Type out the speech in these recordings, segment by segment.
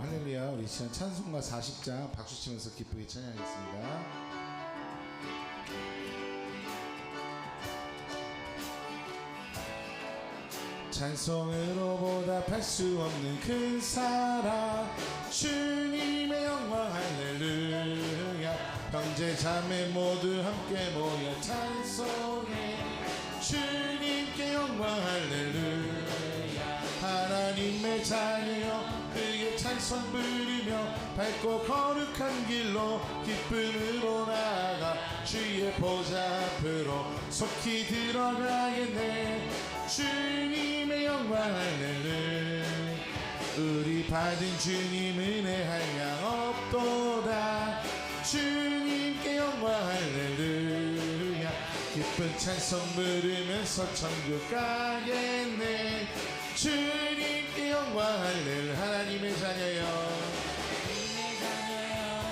할렐루야. 우리 시간 찬송가 40장 박수 치면서 기쁘게 찬양하겠습니다. 찬송으로 보답할 수 없는 큰 사랑 주님의 영광 할렐루야. 형제 자매 모두 함께 모여 찬송해 주님께 영광 할렐루야. 하나님의 자녀여 그에게 찬송 부르며 밝고 거룩한 길로 기쁨으로 나아가 주의 보좌 앞으로 속히 들어가겠네. 주님의 영광 할렐루야. 우리 받은 주님 은혜 한량 없도다. 주님께 영광 할렐루야. 기쁜 찬송 부르면서 천국 가겠네. 주님께 영광 할렐루야. 하나님의 자녀여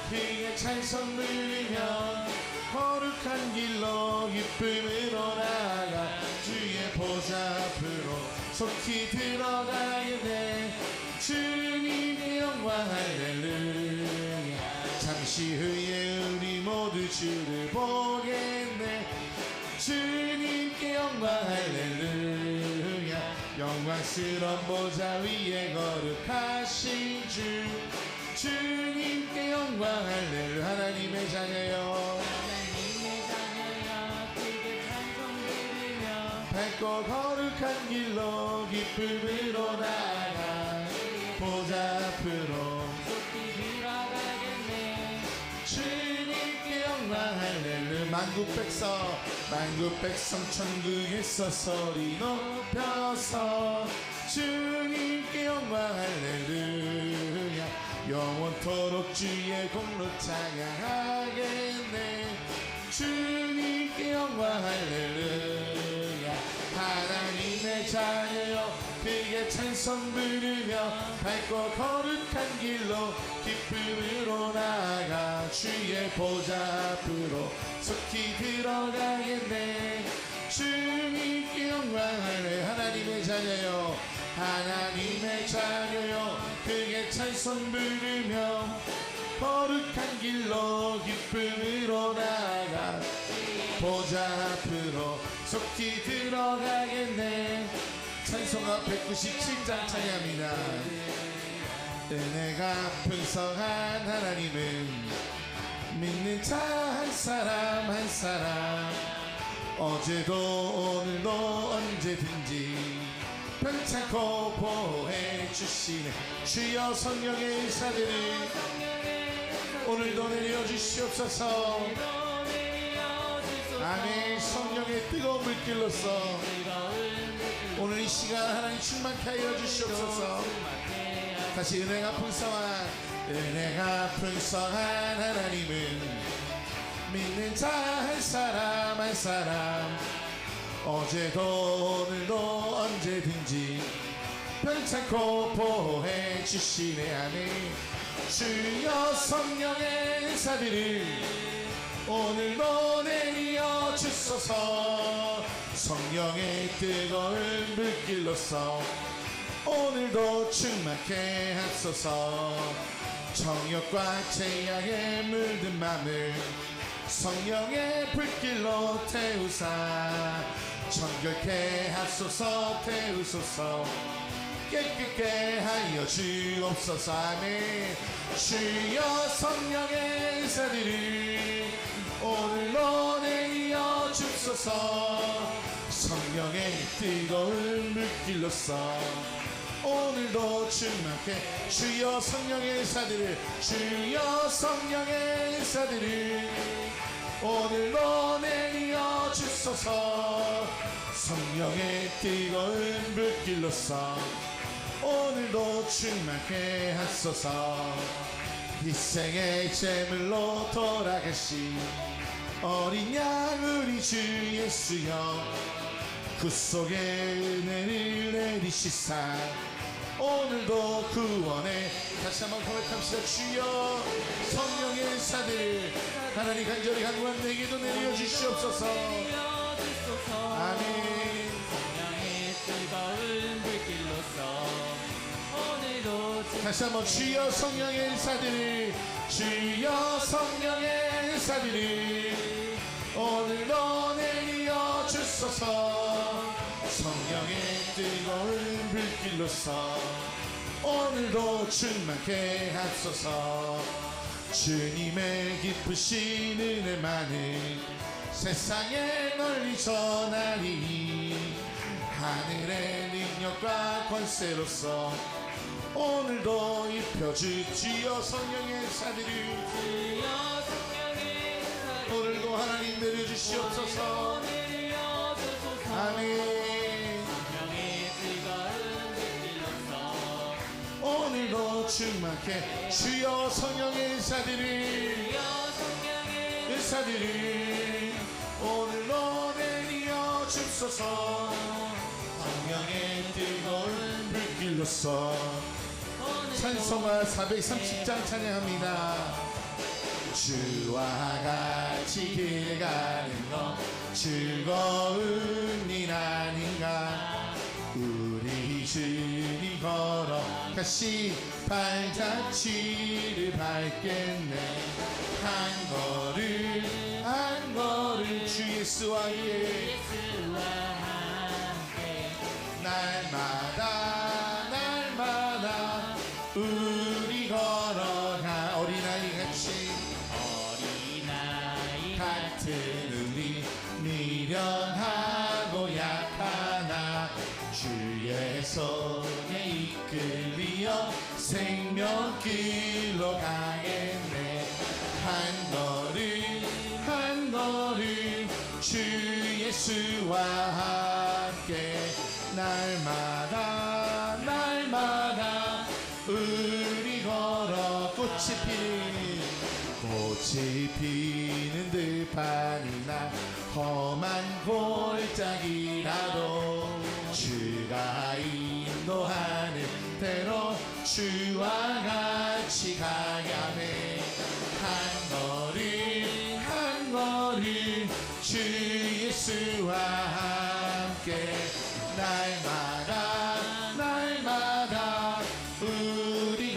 그에게 찬송 부르며 거룩한 길로 기쁨으로 나아가 주의 보좌 앞으로 속히 들어가겠네. 주님의 영광 할렐루야. 잠시 후에 우리 모두 주를 보겠네. 주님께 영광 할렐루야. 영광스러운 보좌 위에 거룩하신 주 주님께 영광 할렐루야. 하나님의 자녀여 그에게 찬송 부르며 밝고 거룩한 길로 기쁨으로 나아가 보좌 앞으로 속히 들어가겠네. 주님께 영광 할렐루야. 만국 백성 천국에서 소리 높여서 주님께 영광 할렐루야. 영원토록 주의 공로 찬양하겠네. 주님께 영광 할렐루야. 하나님의 자녀여 그에게 찬송 부르며 밝고 거룩한 길로 기쁨으로 나아가 주의 보좌 앞으로 속히 들어가겠네. 주님께 영광 할렐루야. 하나님의 자녀여 하나님의 자녀여 그에게 찬송 부르며 거룩한 길로 기쁨으로 나아가 보좌 앞으로 속히 들어가겠네. 찬송가 197장 찬양합니다. 은혜가 풍성한 하나님은 믿는 자 한 사람 한 사람 어제도 오늘도 언제든지 편찮고 보호해 주시네. 주여 성령의 은사들을 오늘도 내려주시옵소서. 아멘. 성령의 뜨거운 물길로서 오늘 이 시간 하나님 충만케 하여 주시옵소서. 다시 은혜가 풍성한 하나님은 믿는 자 한 사람 한 사람 어제도 오늘도 언제든지 편찮고 보호해 주시네. 아멘. 주여 성령의 은사들을 오늘도 내려 주소서. 성령의 뜨거운 물길로서 오늘도 충만케 하소서. 정욕과 죄악에 물든 맘을 성령의 불길로 태우사 정결케 하소서. 태우소서. 깨끗게 하여 주옵소서. 아멘. 주여 성령의 은사들을 오늘로 내려 주소서. 성령의 뜨거운 물길로서 오늘도 충만케 주여 성령의 은사들을 주여 성령의 은사들을 오늘도 내려 주소서. 성령의 뜨거운 불길로서 오늘도 충만케 하소서. 희생의 제물로 돌아가신 어린 양 우리 주 예수여 구속의 은혜를 내리시사 오늘도 구원에 다시 한번 고백합시다. 주여 성령의 은사들 하나님 간절히 간구한 내게도 내려주시옵소서. 아멘. 성령의 뜨거운 불길로서 오늘도 다시 한번 주여 성령의 은사들이 주여 성령의 은사들이 오늘도 내려 주소서. 성령의 뜨거운 불길로서 오늘도 충만케 하소서. 주님의 기쁘신 은혜만을 세상에 널리 전하리. 하늘의 능력과 권세로서 오늘도 입혀주지어 성령의 사들이 오늘도 하나님 내려주시옵소서. 아멘. 오늘도 충만케 주여 성령의 은사들이 오늘도 내려 주소서. 성령의 뜨거운 불길로서 찬송가 430장 찬양합니다. 주와 같이 길 가는 것 즐거운 일 아닌가. 우리 주님 걸어가시 발자취를 밟겠네. 한 걸음 주 예수와 함께 날마다 우리 걸어가. 어린아이 같은 우리 미련하고 약하나 주의 손에 이끌리어 생명길로 가겠네. 한 걸음 주 예수와 함께 날마다 우리 걸어. 꽃이 피는 들판이나 험한 골짜기라도 주가 인도하는 대로 주와 같이 가야매. 한 걸음 주 예수와 함께 날마다 우리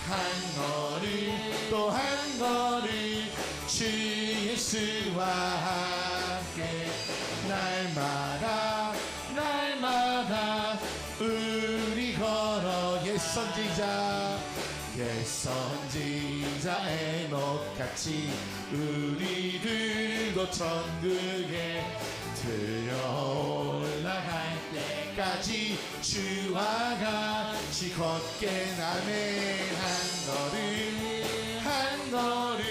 한 걸음 또 한 걸음 주 예수와 함께 날마다 우리 걸어. 옛선지자 에녹같이 우리들도 천국에 들어올라갈 때까지 주와 같이 걷게. 아멘. 한 걸음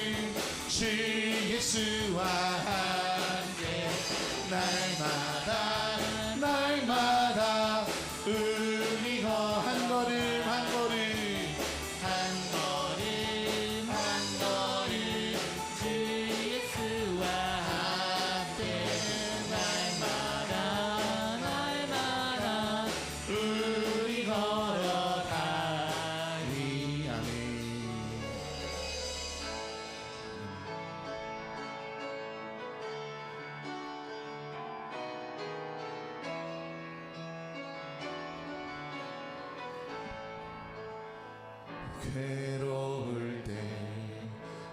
주 예수와 함께 날마다 우리 한 걸음 주 예수와 함께 날마다 우리 걸어가리. 아멘. 괴로울 때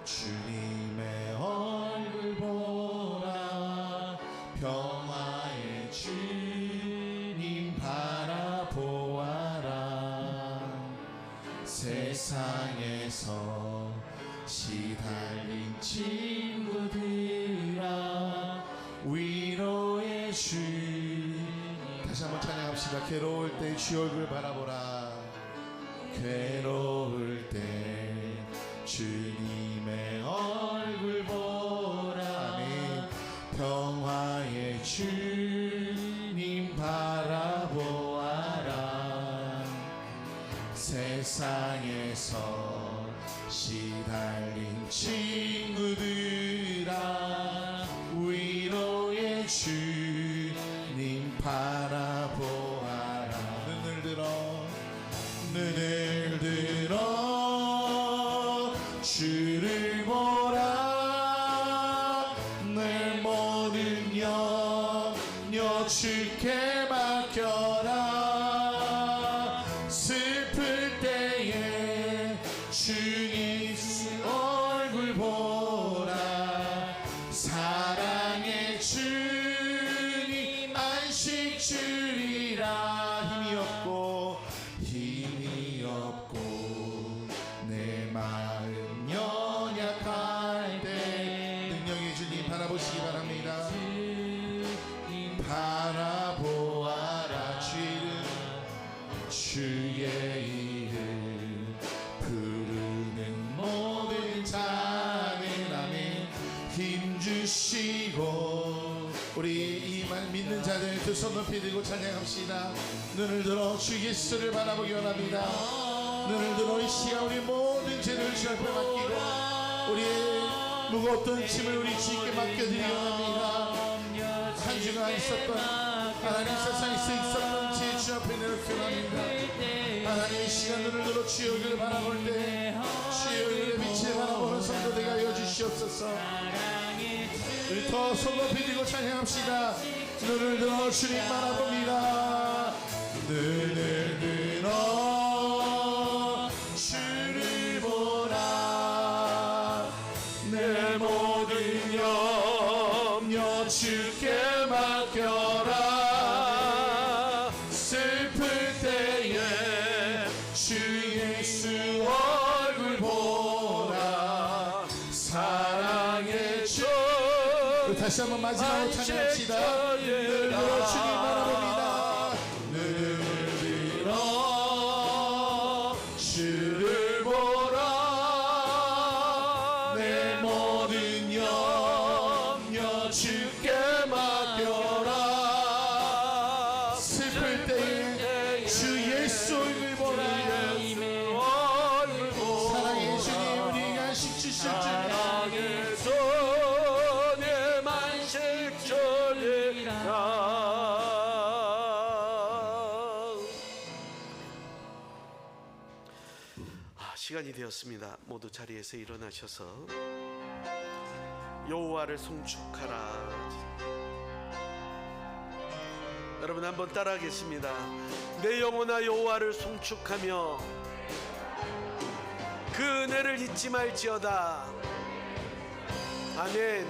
주님의 얼굴 보라. 평화의 주님 바라보아라. 세상에서 시달린 친구들아 위로의 주. 다시 한번 찬양합시다. 괴로울 때 주 얼굴 바라보라. 괴로울 때 주님의 얼굴 보라. 아멘. 평화의 주님 바라보아라. 세상에서 시달린 친구들아 위로의 주님 바라보아라. 눈을 들어 주를 보라. 내 모든 영역 주께 맡겨라. 힘이 없고 내 마음 연약할 때 능력의 주님 바라보시기 바랍니다. 바라보아라 주의 이름 부르는 모든 자는 아멘. 힘주시고 우리 이 말 믿는 자들 두 손 높이 들고 찬양합시다. 눈을 들어 주 예수를 바라보기 원합니다. 눈을 들어 이 시간 우리 모든 죄를 주 앞에 맡기고 우리의 무거웠던 짐을 우리 주님께 맡겨드리기 원합니다. 한 주간 있었던 하나님 세상에서 있었던 죄 주 앞에 내놓기 원합니다. 하나님 이 시간 눈을 들어 주의 얼굴을 바라볼 때 주의 얼굴의 빛을 바라보는 성도되게 하여 주시옵소서. 우리 더 손 높이 들고 찬양합시다. 눈을 들어 주님 바라봅니다. 눈을 들어 주를 보라. 내 모든 염려 주께 맡겨라. 슬플 때에 주 예수 얼굴 보라. 사랑의 주. 다시 한번 마지막으로 찬양합시다. 눈을 들어 주님 바라봅니다. 눈을 들어 주를 보라. 내 모든 염려 주께 맡겨라. 슬플 때에 주 예수 얼굴 보라. 사랑의 주님 우리 간식 주실 줄 시간이 되었습니다. 모두 자리에서 일어나셔서 여호와를 송축하라. 여러분 한번 따라하겠습니다. 내 영혼아 여호와를 송축하며 그 은혜를 잊지 말지어다. 아멘.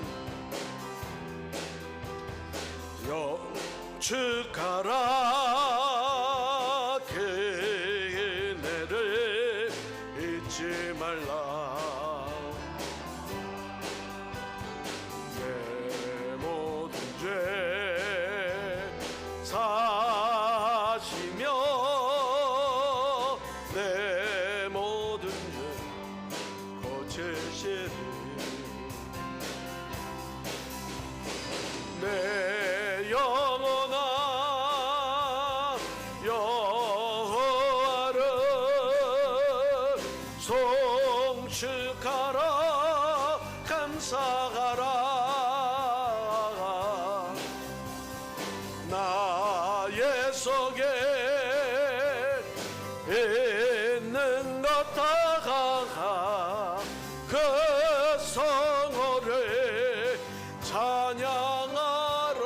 영축하라 그 은혜를 잊지 말라. 내 모든 죄 사시며 내 모든 죄 고치시리. 내 영혼아 여호와를 송축하라. 감사하라. 나의 속에 있는 것 다 그 성호를 찬양하라.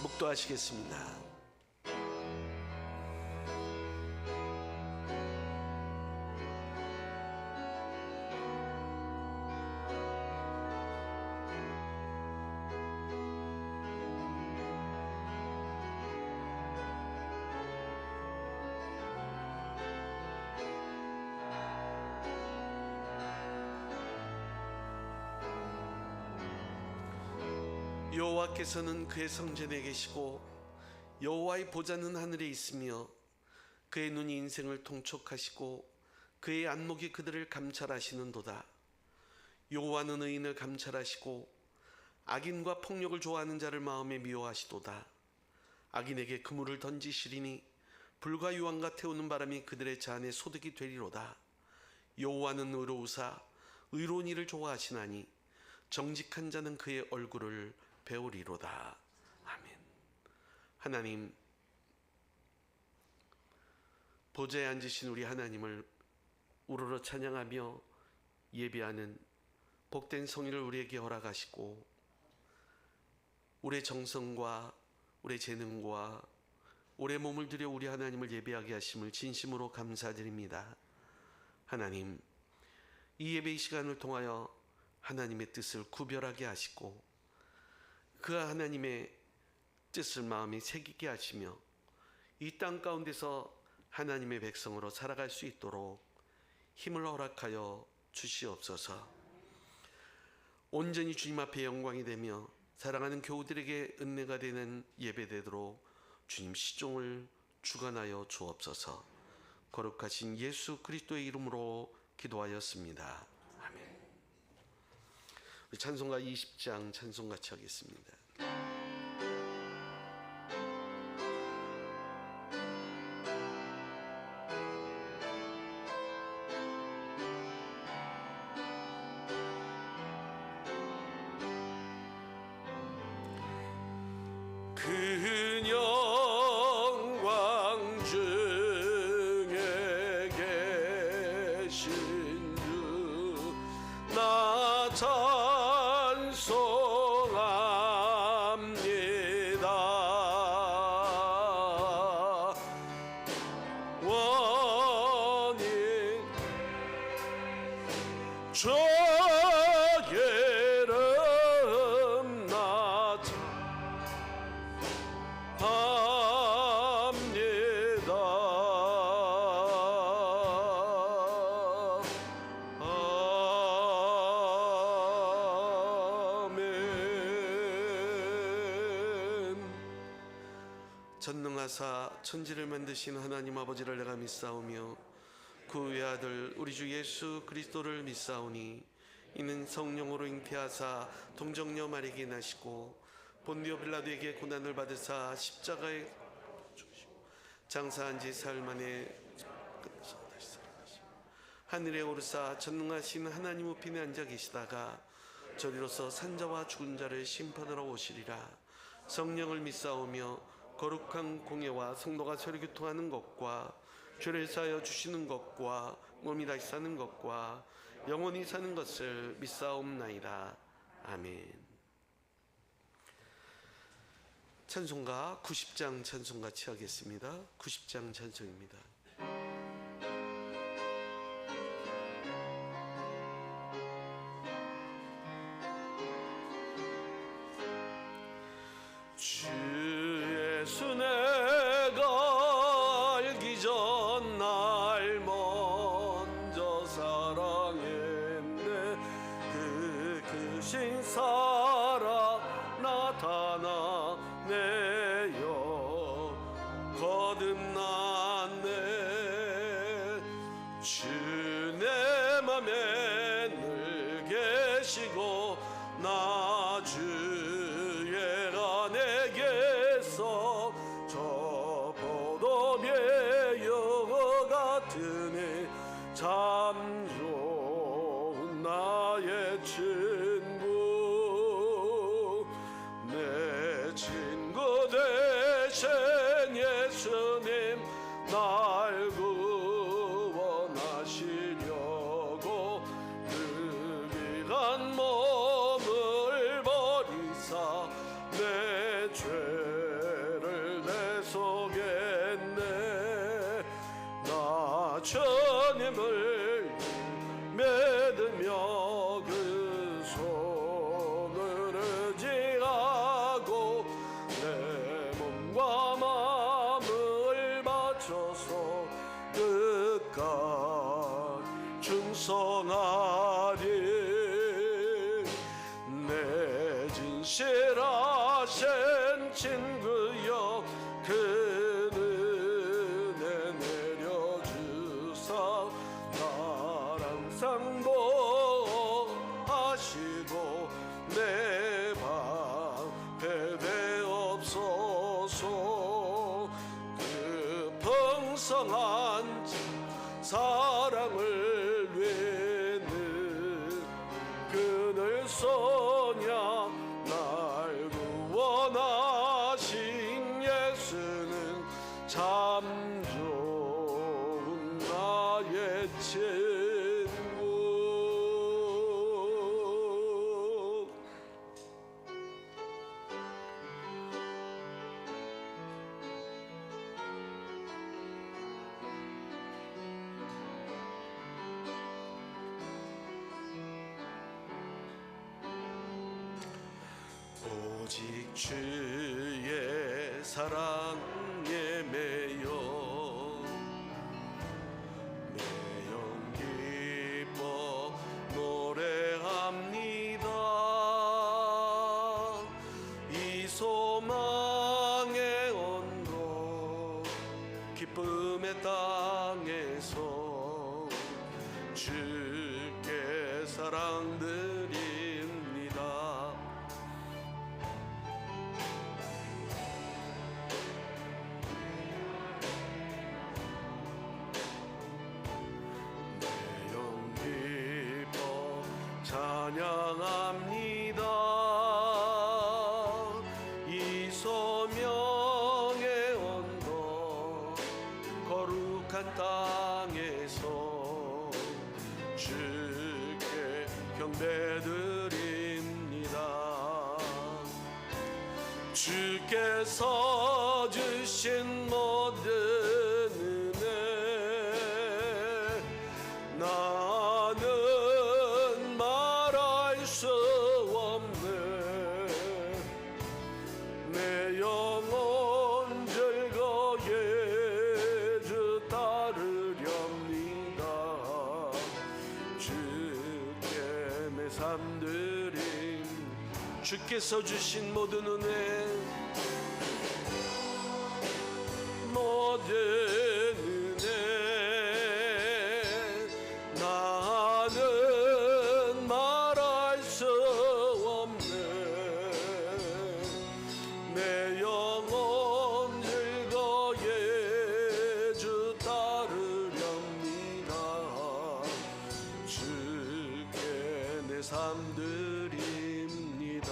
묵도하시겠습니다. 여호와께서는 그의 성전에 계시고 여호와의 보좌는 하늘에 있으며 그의 눈이 인생을 통촉하시고 그의 안목이 그들을 감찰하시는도다. 여호와는 의인을 감찰하시고 악인과 폭력을 좋아하는 자를 마음에 미워하시도다. 악인에게 그물을 던지시리니 불과 유황과 태우는 바람이 그들의 자 안에 소득이 되리로다. 여호와는 의로우사 의로운 일을 좋아하시나니 정직한 자는 그의 얼굴을 배우리로다. 아멘. 하나님, 보좌에 앉으신 우리 하나님을 우러러 찬양하며 예배하는 복된 성일을 우리에게 허락하시고 우리의 정성과 우리의 재능과 우리의 몸을 들여 우리 하나님을 예배하게 하심을 진심으로 감사드립니다. 하나님, 이 예배의 시간을 통하여 하나님의 뜻을 구별하게 하시고 그 하나님의 뜻을 마음에 새기게 하시며 이 땅 가운데서 하나님의 백성으로 살아갈 수 있도록 힘을 허락하여 주시옵소서. 온전히 주님 앞에 영광이 되며 사랑하는 교우들에게 은혜가 되는 예배되도록 주님 시종을 주관하여 주옵소서. 거룩하신 예수 그리스도의 이름으로 기도하였습니다. 아멘. 우리 찬송가 20장 찬송 같이 하겠습니다. 그 영광 중에 계신 주 나 찬송합니다. 원인 저의 이름 나 합니다. 아멘. 전능하사 천지를 만드신 하나님 아버지를 내가 믿사오며 그 외아들 우리 주 예수 그리스도를 믿사오니 이는 성령으로 잉태하사 동정녀 마리아에게 나시고 본디오 빌라도에게 고난을 받으사 십자가에 죽으시고 장사한 지 사흘 만에 다시 살아나시고 하늘에 오르사 전능하신 하나님 우편에 앉아 계시다가 저리로서 산자와 죽은 자를 심판하러 오시리라. 성령을 믿사오며 거룩한 공예와 성도가 서로 교통하는 것과 죄를 사하여 주시는 것과 몸이 다시 사는 것과 영원히 사는 것을 믿사옵나이다. 아멘. 찬송가 90장 찬송 같이 하겠습니다. 90장 찬송입니다. 주 예수 내가 알기 전 날 먼저 사랑했네. 그 크신 사랑 나타나네요. 거듭났네. 주 내 맘에 늘 계시고 나 주의 안에게서 저 포도비의 여거 같으니 참 좋은 나의 친구. 내 친구 되신 예수님 날 구원하시려고 흙이란 몸을 버리사 내 죄를 내속했네. 나 주님을 믿으며 그 손을 의지하고 내 몸과 마음을 바쳐서 끝까지 충성하리. 내 진실하신 친구여 그 은혜 내려주사 날 항상 보호하시고 내 방패 되옵소서. 그 풍성한 사랑을 위는 그늘 소냐 날 구원하신 예수는 참 좋은 나의 친구. 오직 주의 사랑에 매여 기뻐 노래합니다. 이 소망의 언덕 기쁨의 땅에서 주께 사랑드립니다. 찬양합니다. 이 소명의 언덕 거룩한 땅에서 주께 경배드립니다. 주께서 주신 모든 은혜 나는 수 없네. 내 영혼 즐거이 주 따르렵니다. 주께 내 삶드림 주께서 주신 모든 은혜 모든 은혜 나는 내 영혼 즐거이 주 따르렵니다. 주께 내 삶 드립니다.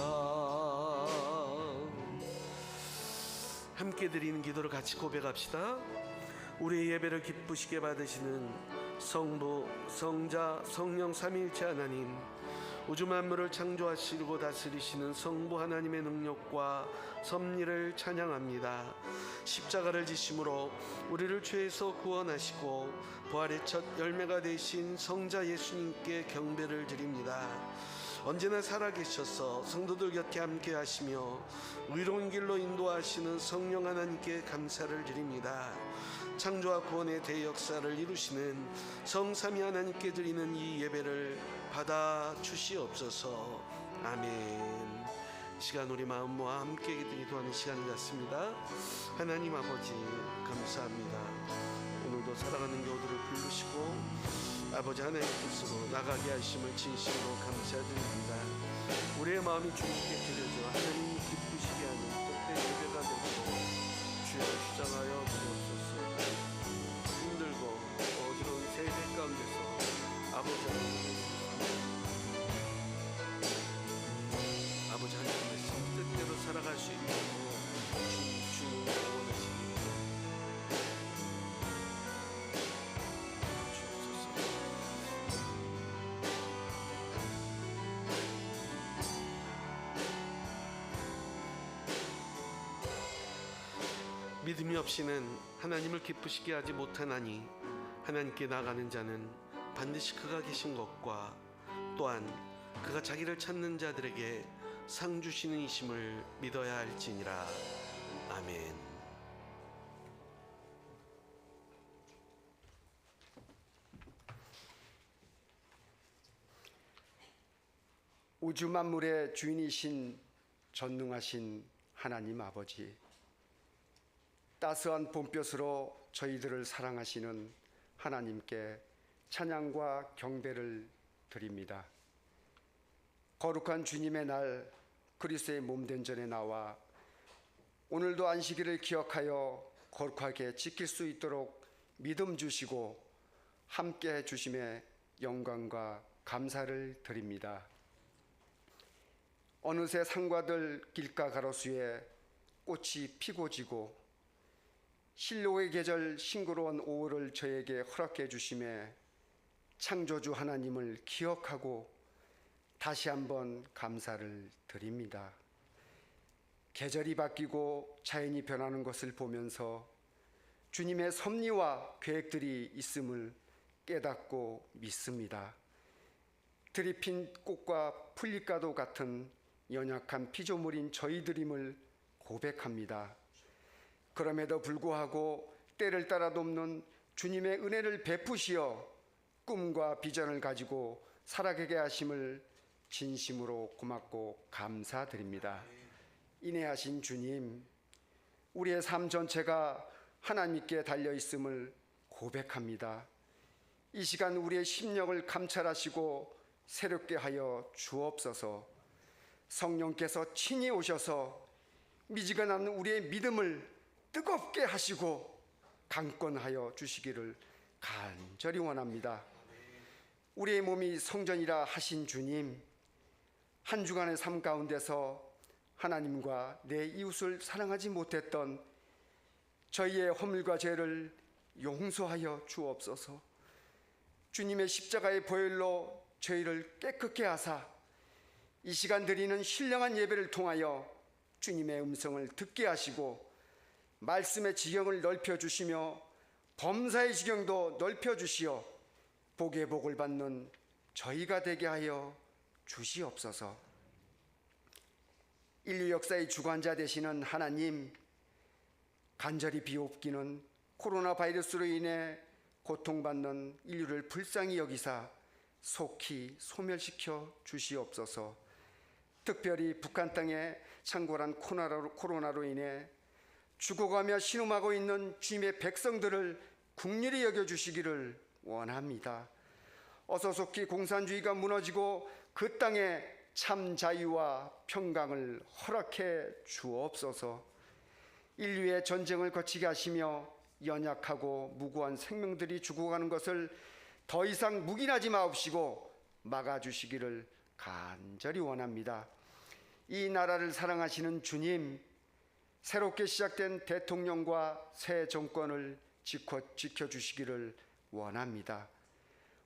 함께 드리는 기도를 같이 고백합시다. 우리의 예배를 기쁘시게 받으시는 성부, 성자, 성령 삼위일체 하나님, 우주 만물을 창조하시고 다스리시는 성부 하나님의 능력과 섭리를 찬양합니다. 십자가를 지심으로 우리를 죄에서 구원하시고 부활의 첫 열매가 되신 성자 예수님께 경배를 드립니다. 언제나 살아계셔서 성도들 곁에 함께 하시며 의로운 길로 인도하시는 성령 하나님께 감사를 드립니다. 창조와 구원의 대역사를 이루시는 성삼위 하나님께 드리는 이 예배를 받아 주시옵소서. 아멘. 시간 우리 마음 모아 함께 기도하는 시간 같습니다. 하나님 아버지 감사합니다. 오늘도 살아가는 교우들을 부르시고 아버지 하나님 뜻으로 나가게 하심을 진심으로 감사드립니다. 우리의 마음이 주님께 드려져 하나님 기쁘시게 하는 뜻된 예배가 되고 주여 주장하여 주옵소서. 힘들고 어지러운 세대 가운데서 아버지 하나님 말씀 뜻대로 살아갈 수 있도록 주님 원하십니다. 주옵소서. 믿음이 없이는 하나님을 기쁘시게 하지 못하나니 하나님께 나가는 자는 반드시 그가 계신 것과 또한 그가 자기를 찾는 자들에게 상 주시는 이심을 믿어야 할지니라. 아멘. 우주 만물의 주인이신 전능하신 하나님 아버지, 따스한 봄볕으로 저희들을 사랑하시는 하나님께 찬양과 경배를 드립니다. 거룩한 주님의 날 그리스도의 몸된 전에 나와 오늘도 안식일을 기억하여 거룩하게 지킬 수 있도록 믿음 주시고 함께해 주심에 영광과 감사를 드립니다. 어느새 상과들 길가 가로수에 꽃이 피고 지고 신로의 계절 싱그러운 5월을 저에게 허락해 주심에 창조주 하나님을 기억하고 다시 한번 감사를 드립니다. 계절이 바뀌고 자연이 변하는 것을 보면서 주님의 섭리와 계획들이 있음을 깨닫고 믿습니다. 들이핀 꽃과 풀잎과도 같은 연약한 피조물인 저희들임을 고백합니다. 그럼에도 불구하고 때를 따라 돕는 주님의 은혜를 베푸시어 꿈과 비전을 가지고 살아가게 하심을 진심으로 고맙고 감사드립니다. 인내하신 주님, 우리의 삶 전체가 하나님께 달려 있음을 고백합니다. 이 시간 우리의 심령을 감찰하시고 새롭게 하여 주옵소서. 성령께서 친히 오셔서 미지근한 우리의 믿음을 뜨겁게 하시고 강권하여 주시기를 간절히 원합니다. 우리의 몸이 성전이라 하신 주님, 한 주간의 삶 가운데서 하나님과 내 이웃을 사랑하지 못했던 저희의 허물과 죄를 용서하여 주옵소서. 주님의 십자가의 보혈로 저희를 깨끗게 하사 이 시간 드리는 신령한 예배를 통하여 주님의 음성을 듣게 하시고 말씀의 지경을 넓혀주시며 범사의 지경도 넓혀주시어 복의 복을 받는 저희가 되게 하여 주시옵소서. 인류 역사의 주관자 되시는 하나님, 간절히 비옵기는 코로나 바이러스로 인해 고통받는 인류를 불쌍히 여기사 속히 소멸시켜 주시옵소서. 특별히 북한 땅에 창궐한 코로나로 인해 죽어가며 신음하고 있는 주님의 백성들을 긍휼히 여겨주시기를 원합니다. 어서 속히 공산주의가 무너지고 그 땅에 참 자유와 평강을 허락해 주옵소서. 인류의 전쟁을 거치게 하시며 연약하고 무고한 생명들이 죽어가는 것을 더 이상 묵인하지 마옵시고 막아주시기를 간절히 원합니다. 이 나라를 사랑하시는 주님, 새롭게 시작된 대통령과 새 정권을 지켜주시기를 원합니다.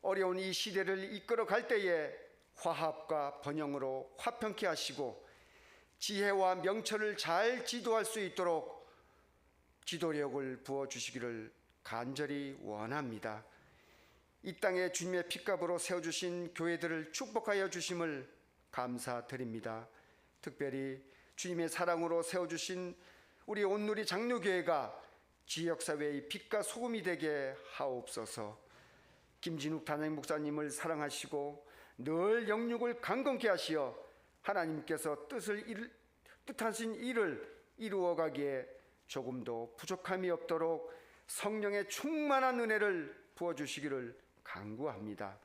어려운 이 시대를 이끌어갈 때에 화합과 번영으로 화평케 하시고 지혜와 명철을 잘 지도할 수 있도록 지도력을 부어주시기를 간절히 원합니다. 이 땅에 주님의 핏값으로 세워주신 교회들을 축복하여 주심을 감사드립니다. 특별히 주님의 사랑으로 세워주신 우리 온누리 장로교회가 지역사회의 빛과 소금이 되게 하옵소서. 김진욱 단임 목사님을 사랑하시고 늘 영육을 강건케 하시어 하나님께서 뜻하신 일을 이루어가기에 조금도 부족함이 없도록 성령의 충만한 은혜를 부어주시기를 간구합니다.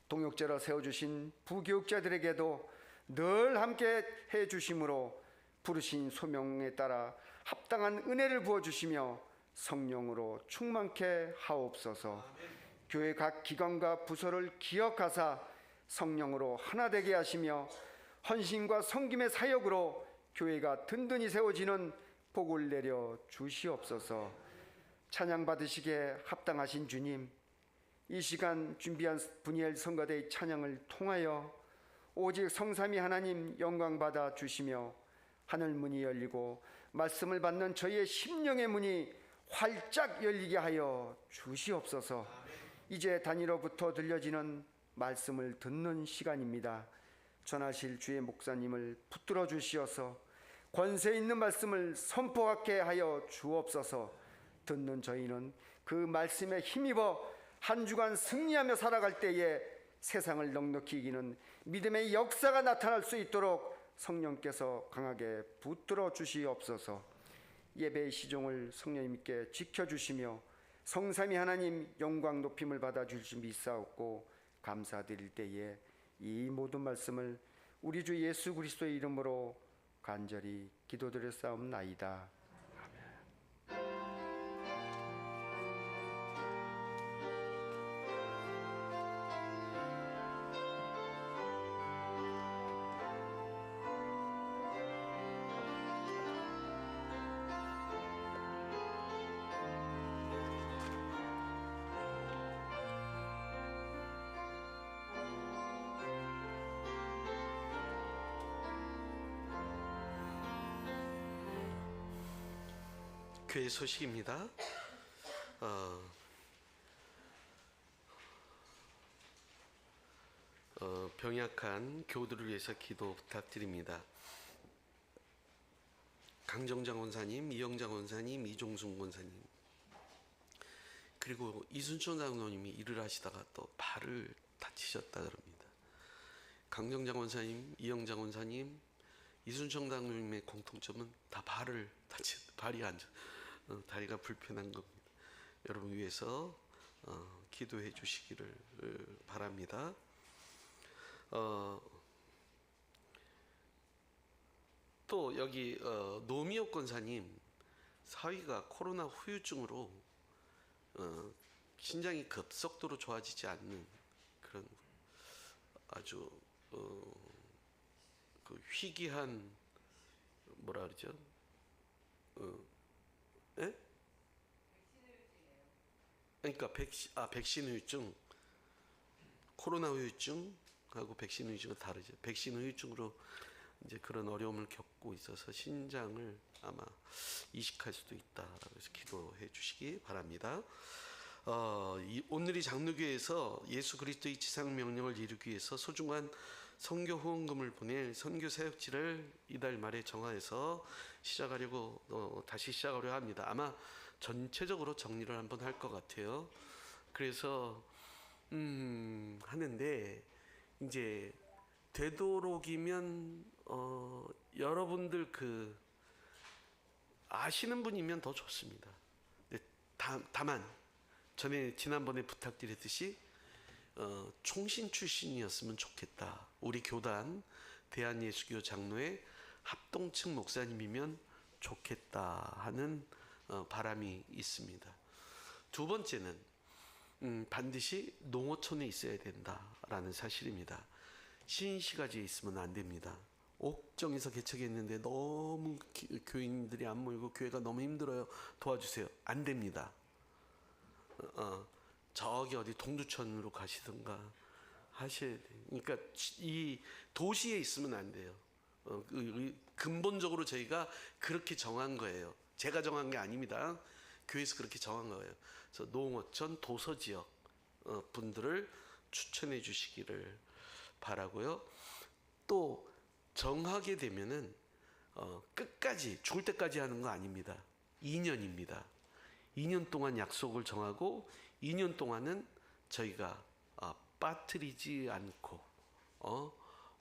동역자로 세워주신 부교육자들에게도 늘 함께 해주심으로 부르신 소명에 따라 합당한 은혜를 부어주시며 성령으로 충만케 하옵소서. 교회 각 기관과 부서를 기억하사 성령으로 하나 되게 하시며 헌신과 섬김의 사역으로 교회가 든든히 세워지는 복을 내려 주시옵소서. 찬양 받으시기에 합당하신 주님, 이 시간 준비한 분이엘 성가대의 찬양을 통하여 오직 성삼위 하나님 영광 받아 주시며 하늘 문이 열리고 말씀을 받는 저희의 심령의 문이 활짝 열리게 하여 주시옵소서. 이제 단위로부터 들려지는 말씀을 듣는 시간입니다. 전하실 주의 목사님을 붙들어 주시어서 권세 있는 말씀을 선포하게 하여 주옵소서. 듣는 저희는 그 말씀에 힘입어 한 주간 승리하며 살아갈 때에 세상을 넉넉히 이기는 믿음의 역사가 나타날 수 있도록 성령께서 강하게 붙들어 주시옵소서. 예배의 시종을 성령님께 지켜주시며 성삼위 하나님 영광 높임을 받아 주실 믿사옵고 감사드릴 때에 이 모든 말씀을 우리 주 예수 그리스도의 이름으로 간절히 기도드렸사옵나이다. 교회 소식입니다. 병약한 교우들을 위해서 기도 부탁드립니다. 강정장 원사님, 이영장 원사님, 이종순 원사님, 그리고 이순천 장로님이 일을 하시다가 또 발을 다치셨다 그럽니다. 강정장 원사님, 이영장 원사님, 이순천 장로님의 공통점은 다 발을 발이 다리가 불편한 겁니다. 여러분 위해서 기도해 주시기를 바랍니다. 또 여기 노미옥 권사님 사위가 코로나 후유증으로 신장이 급속도로 좋아지지 않는 그런 아주 그 희귀한 뭐라 그러죠? 그러니까 백신 후유증, 코로나 후유증하고 백신 후유증은 다르죠. 백신 후유증으로 이제 그런 어려움을 겪고 있어서 신장을 아마 이식할 수도 있다라고 해서 기도해 주시기 바랍니다. 오늘이 장로교회에서 예수 그리스도의 지상 명령을 이루기 위해서 소중한 선교 후원금을 보낼 선교 사역지를 이달 말에 정하여서 다시 시작하려 합니다. 아마 전체적으로 정리를 한번 할 것 같아요. 그래서 하는데 이제 되도록이면 여러분들 아시는 분이면 더 좋습니다. 다만 지난번에 부탁드렸듯이 총신 출신이었으면 좋겠다. 우리 교단 대한예수교 장로회 합동측 목사님이면 좋겠다 하는 바람이 있습니다. 두 번째는 반드시 농어촌에 있어야 된다라는 사실입니다. 신시가지에 있으면 안 됩니다. 옥정에서 개척했는데 너무 교인들이 안 모이고 교회가 너무 힘들어요. 도와주세요. 안 됩니다. 저기 어디 동두천으로 가시든가 하셔야 돼요. 그러니까 이 도시에 있으면 안 돼요. 근본적으로 저희가 그렇게 정한 거예요. 제가 정한 게 아닙니다. 교회에서 그렇게 정한 거예요. 그래서 농어촌 도서지역 분들을 추천해 주시기를 바라고요. 또 정하게 되면은 끝까지 죽을 때까지 하는 거 아닙니다. 2년입니다. 2년 동안 약속을 정하고 2년 동안은 저희가 빠뜨리지 않고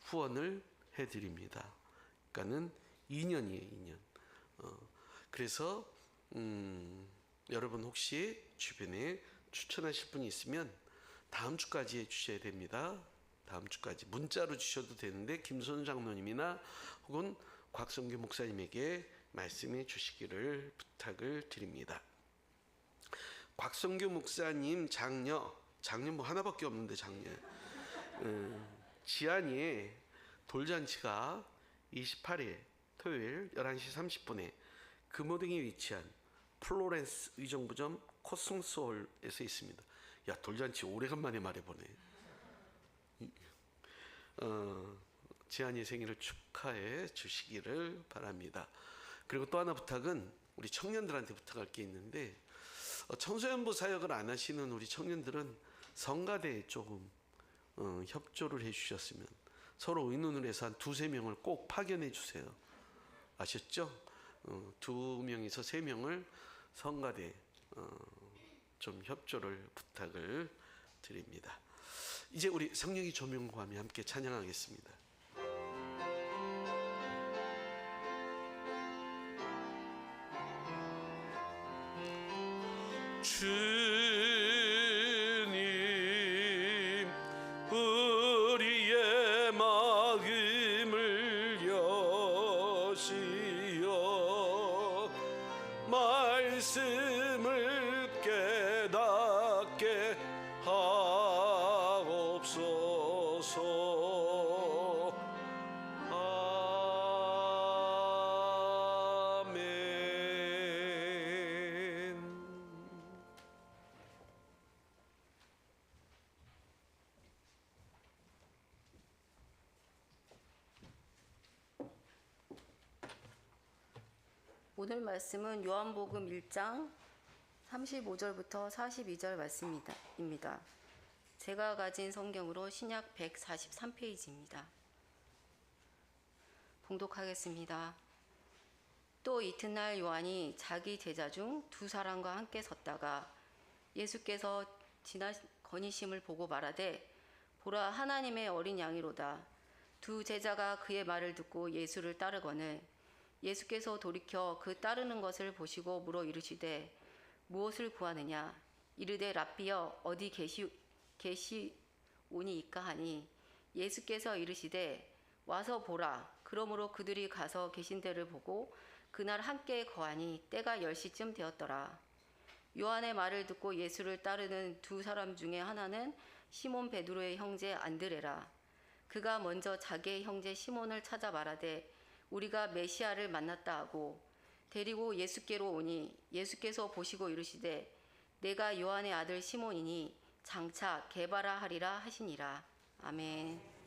후원을 해드립니다. 그러니까는 2년이에요. 2년. 그래서 여러분 혹시 주변에 추천하실 분이 있으면 다음 주까지 해주셔야 됩니다. 다음 주까지 문자로 주셔도 되는데 김선우 장로님이나 혹은 곽성규 목사님에게 말씀해 주시기를 부탁을 드립니다. 곽성규 목사님 장녀 뭐 하나밖에 없는데 장녀 지안이에 돌잔치가 28일 토요일 11시 30분에 금호등에 위치한 플로렌스 의정부점 코스모스홀에서 있습니다. 야, 돌잔치 오래간만에 말해보네. 지안이의 생일을 축하해 주시기를 바랍니다. 그리고 또 하나 부탁은 우리 청년들한테 부탁할 게 있는데 청소년부 사역을 안 하시는 우리 청년들은 성가대에 조금 협조를 해주셨으면 서로 의논을 해서 한 2-3명을 꼭 파견해 주세요. 아셨죠? 2명에서 3명을 성가대 좀 협조를 부탁을 드립니다. 이제 우리 성령의 조명과 함께 찬양하겠습니다. 주님 우리의 마음을 여시어 말씀을 깨닫게 하옵소서. 아멘. 오늘 말씀은 요한복음 1장 35절부터 42절 말씀입니다. 제가 가진 성경으로 신약 143페이지입니다. 봉독하겠습니다. 또 이튿날 요한이 자기 제자 중 두 사람과 함께 섰다가 예수께서 지나 거니심을 보고 말하되 보라 하나님의 어린 양이로다. 두 제자가 그의 말을 듣고 예수를 따르거늘 예수께서 돌이켜 그 따르는 것을 보시고 물어 이르시되 무엇을 구하느냐 이르되 랍비여 어디 계시오니이까 하니 예수께서 이르시되 와서 보라. 그러므로 그들이 가서 계신 데를 보고 그날 함께 거하니 때가 10시쯤 되었더라. 요한의 말을 듣고 예수를 따르는 두 사람 중에 하나는 시몬 베드로의 형제 안드레라. 그가 먼저 자기의 형제 시몬을 찾아 말하되 우리가 메시아를 만났다 하고 데리고 예수께로 오니 예수께서 보시고 이르시되 내가 요한의 아들 시몬이니 장차 게바라 하리라 하시니라. 아멘.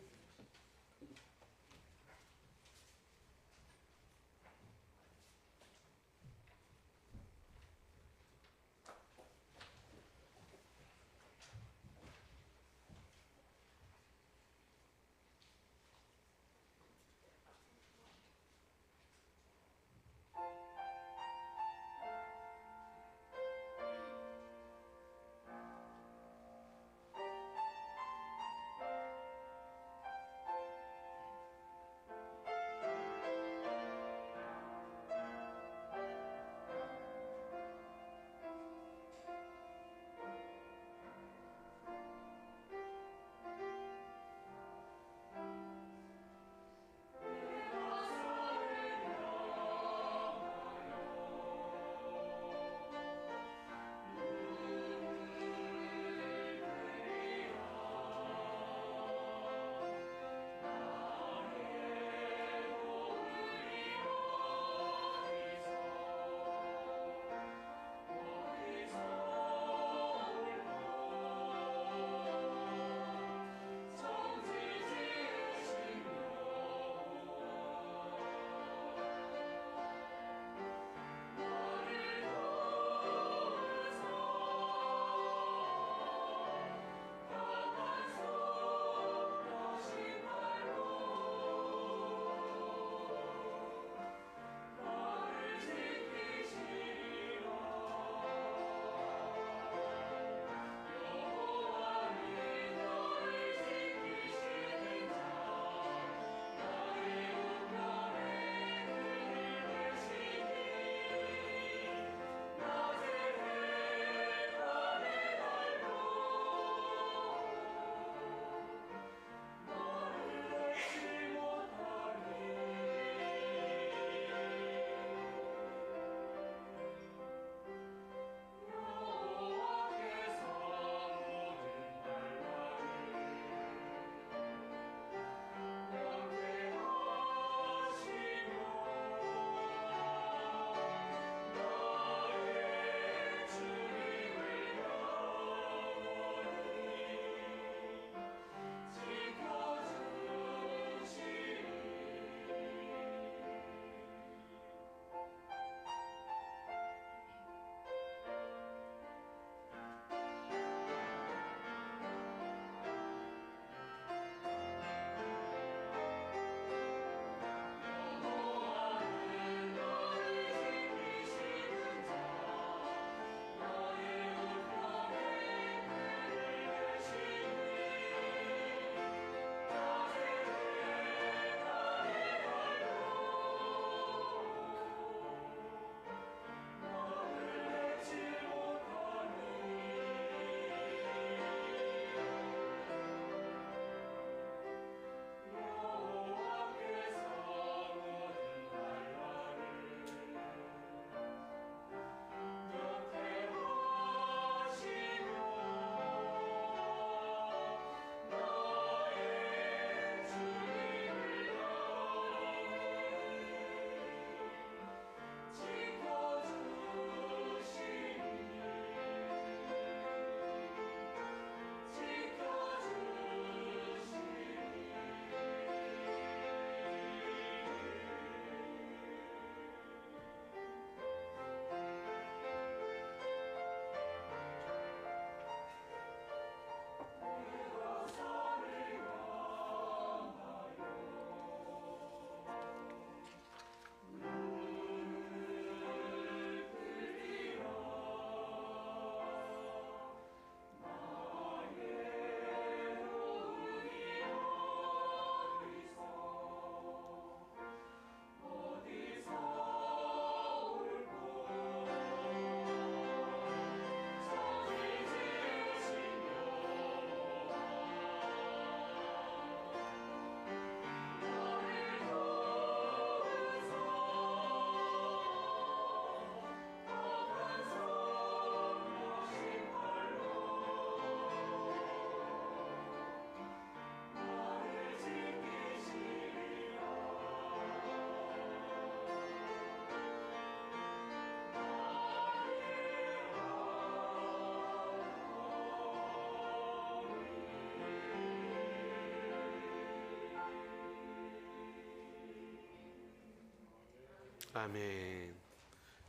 아멘.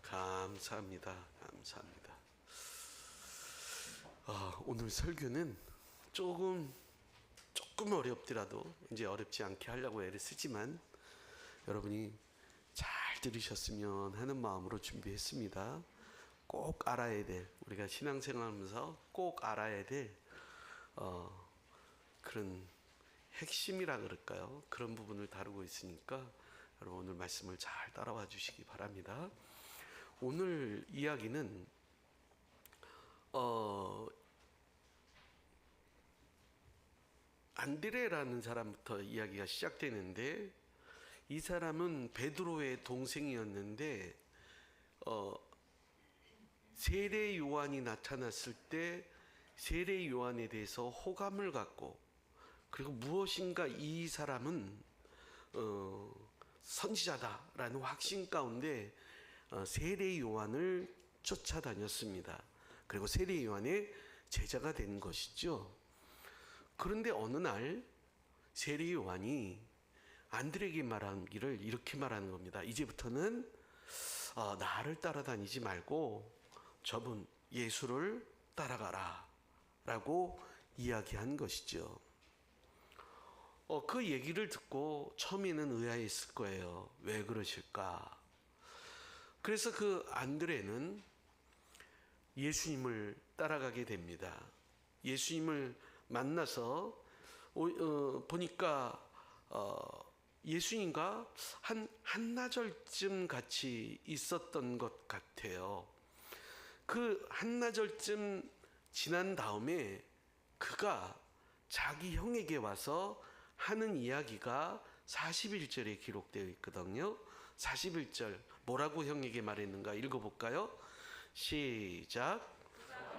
감사합니다. 감사합니다. 오늘 설교는 조금 어렵더라도 이제 어렵지 않게 하려고 애를 쓰지만 여러분이 잘 들으셨으면 하는 마음으로 준비했습니다. 꼭 알아야 될, 우리가 신앙생활하면서 꼭 알아야 될 그런 핵심이라 그럴까요? 그런 부분을 다루고 있으니까 여러분 오늘 말씀을 잘 따라와 주시기 바랍니다. 오늘 이야기는 안드레라는 사람부터 이야기가 시작되는데, 이 사람은 베드로의 동생이었는데 세례 요한이 나타났을 때 세례 요한에 대해서 호감을 갖고, 그리고 무엇인가 이 사람은 선지자다라는 확신 가운데 세례 요한을 쫓아다녔습니다. 그리고 세례 요한의 제자가 된 것이죠. 그런데 어느 날 세례 요한이 안드레에게 말하기를 이렇게 말하는 겁니다. 이제부터는 나를 따라다니지 말고 저분 예수를 따라가라 라고 이야기한 것이죠. 그 얘기를 듣고 처음에는 의아했을 거예요. 왜 그러실까? 그래서 그 안드레는 예수님을 따라가게 됩니다. 예수님을 만나서 보니까 예수님과 한 한나절쯤 같이 있었던 것 같아요. 그 한나절쯤 지난 다음에 그가 자기 형에게 와서 하는 이야기가 41절에 기록되어 있거든요. 41절 뭐라고 형에게 말했는가 읽어볼까요? 시작.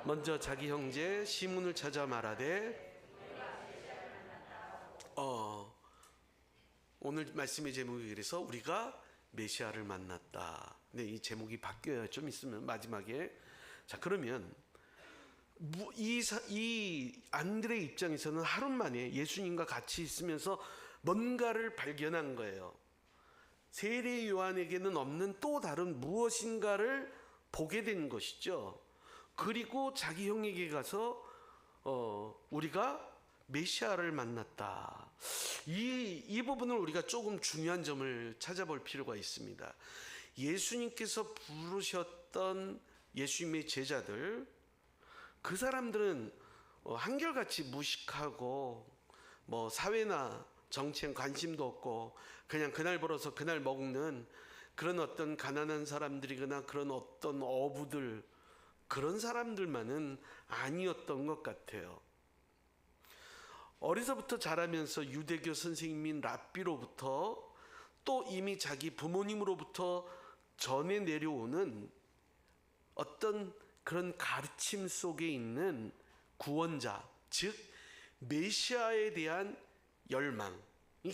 먼저 자기 형제 시몬을 찾아 말하되, 오늘 말씀의 제목이 그래서 우리가 메시아를 만났다. 근데 이 제목이 바뀌어요. 좀 있으면 마지막에. 자, 그러면 이 안드레 입장에서는 하루 만에 예수님과 같이 있으면서 뭔가를 발견한 거예요. 세례 요한에게는 없는 또 다른 무엇인가를 보게 된 것이죠. 그리고 자기 형에게 가서 우리가 메시아를 만났다. 이 부분을 우리가 조금 중요한 점을 찾아볼 필요가 있습니다. 예수님께서 부르셨던 예수님의 제자들, 그 사람들은 한결같이 무식하고 뭐 사회나 정치엔 관심도 없고 그냥 그날 벌어서 그날 먹는 그런 어떤 가난한 사람들이거나 그런 어떤 어부들, 그런 사람들만은 아니었던 것 같아요. 어려서부터 자라면서 유대교 선생님인 랍비로부터 또 이미 자기 부모님으로부터 전해 내려오는 어떤 그런 가르침 속에 있는 구원자, 즉 메시아에 대한 열망이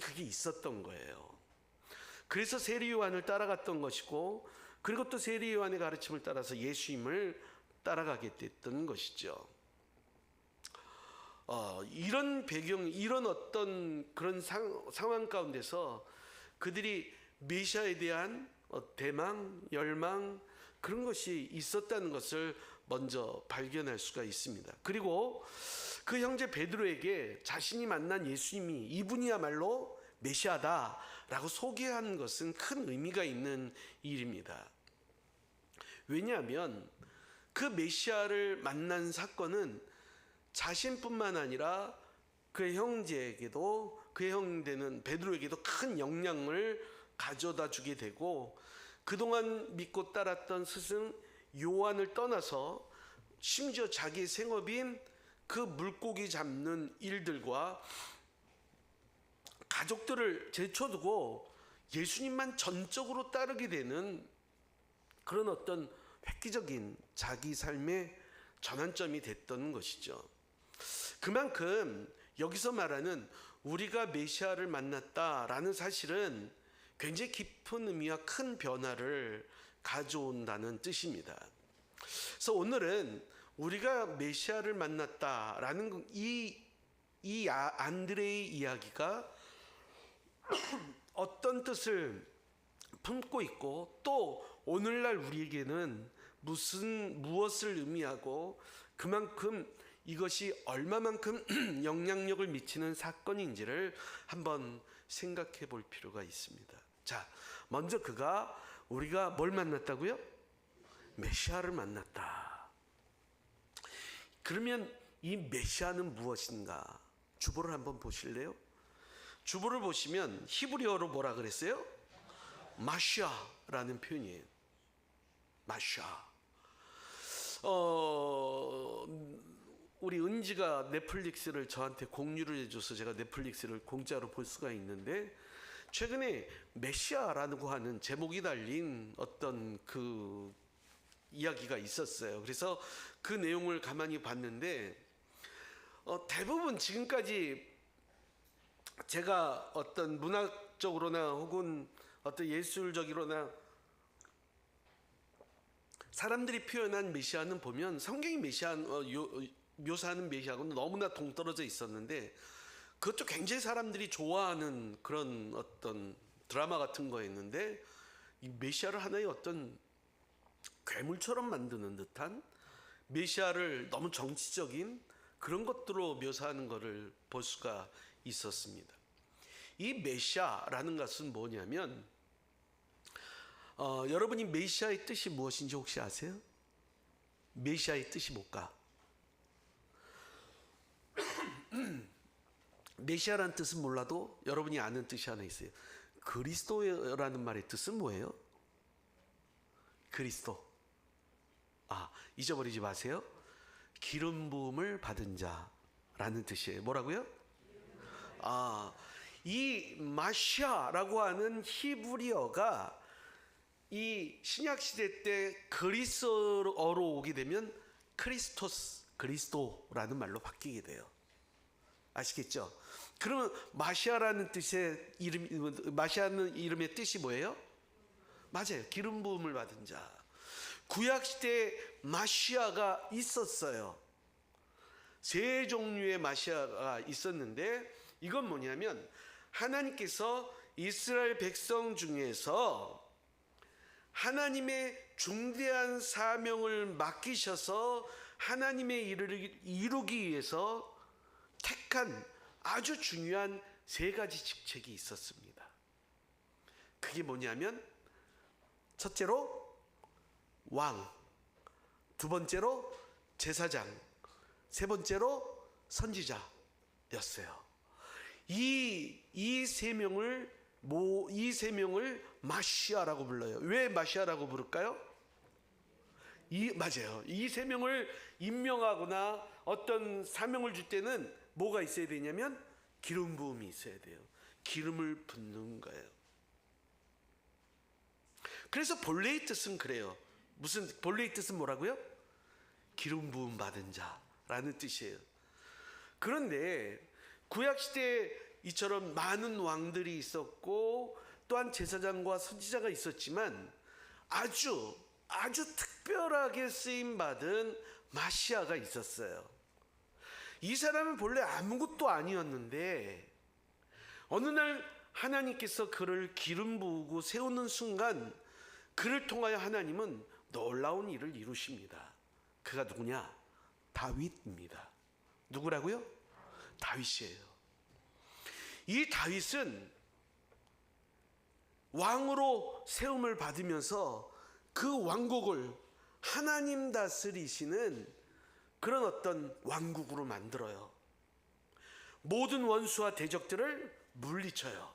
그게 있었던 거예요. 그래서 세례 요한을 따라갔던 것이고, 그리고 또 세례 요한의 가르침을 따라서 예수님을 따라가게 됐던 것이죠. 이런 배경, 이런 어떤 그런 상황 가운데서 그들이 메시아에 대한 대망, 열망, 그런 것이 있었다는 것을 먼저 발견할 수가 있습니다. 그리고 그 형제 베드로에게 자신이 만난 예수님이 이분이야말로 메시아다라고 소개한 것은 큰 의미가 있는 일입니다. 왜냐하면 그 메시아를 만난 사건은 자신뿐만 아니라 그의 형제에게도, 그의 형제는 베드로에게도 큰 영향을 가져다 주게 되고, 그동안 믿고 따랐던 스승 요한을 떠나서 심지어 자기의 생업인 그 물고기 잡는 일들과 가족들을 제쳐두고 예수님만 전적으로 따르게 되는 그런 어떤 획기적인 자기 삶의 전환점이 됐던 것이죠. 그만큼 여기서 말하는 우리가 메시아를 만났다라는 사실은 굉장히 깊은 의미와 큰 변화를 가져온다는 뜻입니다. 그래서 오늘은 우리가 메시아를 만났다라는 이 안드레의 이야기가 어떤 뜻을 품고 있고 또 오늘날 우리에게는 무엇을 의미하고 그만큼 이것이 얼마만큼 영향력을 미치는 사건인지를 한번 생각해 볼 필요가 있습니다. 자, 먼저 우리가 뭘 만났다고요? 메시아를 만났다. 그러면 이 메시아는 무엇인가? 주보를 한번 보실래요? 주보를 보시면 히브리어로 뭐라 그랬어요? 마시아라는 표현이에요. 마시아. 우리 은지가 넷플릭스를 저한테 공유를 해줘서 제가 넷플릭스를 공짜로 볼 수가 있는데, 최근에 메시아라고 하는 제목이 달린 어떤 그 이야기가 있었어요. 그래서 그 내용을 가만히 봤는데 대부분 지금까지 제가 어떤 문학적으로나 혹은 어떤 예술적으로나 사람들이 표현한 메시아는 보면 성경이 묘사하는 메시아하고는 너무나 동떨어져 있었는데, 그것도 굉장히 사람들이 좋아하는 그런 어떤 드라마 같은 거였는데, 이 메시아를 하나의 어떤 괴물처럼 만드는 듯한, 메시아를 너무 정치적인 그런 것들로 묘사하는 것을 볼 수가 있었습니다. 이 메시아라는 것은 뭐냐면, 여러분이 메시아의 뜻이 무엇인지 혹시 아세요? 메시아의 뜻이 뭘까? 메시아라는 뜻은 몰라도 여러분이 아는 뜻이 하나 있어요. 그리스도라는 말의 뜻은 뭐예요? 그리스도. 잊어버리지 마세요. 기름 부음을 받은 자라는 뜻이에요. 뭐라고요? 이 마시아라고 하는 히브리어가 이 신약 시대 때 그리스어로 오게 되면 크리스토스, 그리스도라는 말로 바뀌게 돼요. 아시겠죠? 그러면 마시아라는 뜻의 마시아는 이름의 뜻이 뭐예요? 맞아요. 기름 부음을 받은 자. 구약 시대에 마시아가 있었어요. 세 종류의 마시아가 있었는데, 이건 뭐냐면 하나님께서 이스라엘 백성 중에서 하나님의 중대한 사명을 맡기셔서 하나님의 일을 이루기 위해서 택한 아주 중요한 세 가지 직책이 있었습니다. 그게 뭐냐면, 첫째로 왕, 두 번째로 제사장, 세 번째로 선지자였어요. 이 세 명을 마시아라고 불러요. 왜 마시아라고 부를까요? 맞아요. 이 세 명을 임명하거나 어떤 사명을 줄 때는 뭐가 있어야 되냐면 기름 부음이 있어야 돼요. 기름을 붓는 거예요. 그래서 본래의 뜻은 그래요. 본래의 뜻은 뭐라고요? 기름 부음 받은 자라는 뜻이에요. 그런데 구약 시대에 이처럼 많은 왕들이 있었고 또한 제사장과 선지자가 있었지만 아주 특별하게 쓰임 받은 마시아가 있었어요. 이 사람은 본래 아무것도 아니었는데 어느 날 하나님께서 그를 기름 부으고 세우는 순간 그를 통하여 하나님은 놀라운 일을 이루십니다. 그가 누구냐? 다윗입니다. 누구라고요? 다윗이에요. 이 다윗은 왕으로 세움을 받으면서 그 왕국을 하나님 다스리시는 그런 어떤 왕국으로 만들어요. 모든 원수와 대적들을 물리쳐요.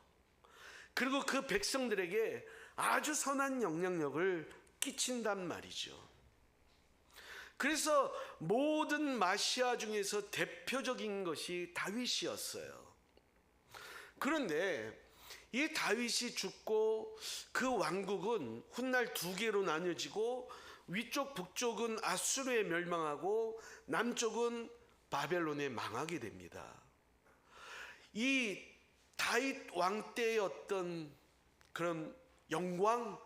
그리고 그 백성들에게 아주 선한 영향력을 끼친단 말이죠. 그래서 모든 마시아 중에서 대표적인 것이 다윗이었어요. 그런데 이 다윗이 죽고 그 왕국은 훗날 두 개로 나뉘어지고 위쪽 북쪽은 아수르에 멸망하고 남쪽은 바벨론에 망하게 됩니다. 이 다윗 왕 때의 어떤 그런 영광,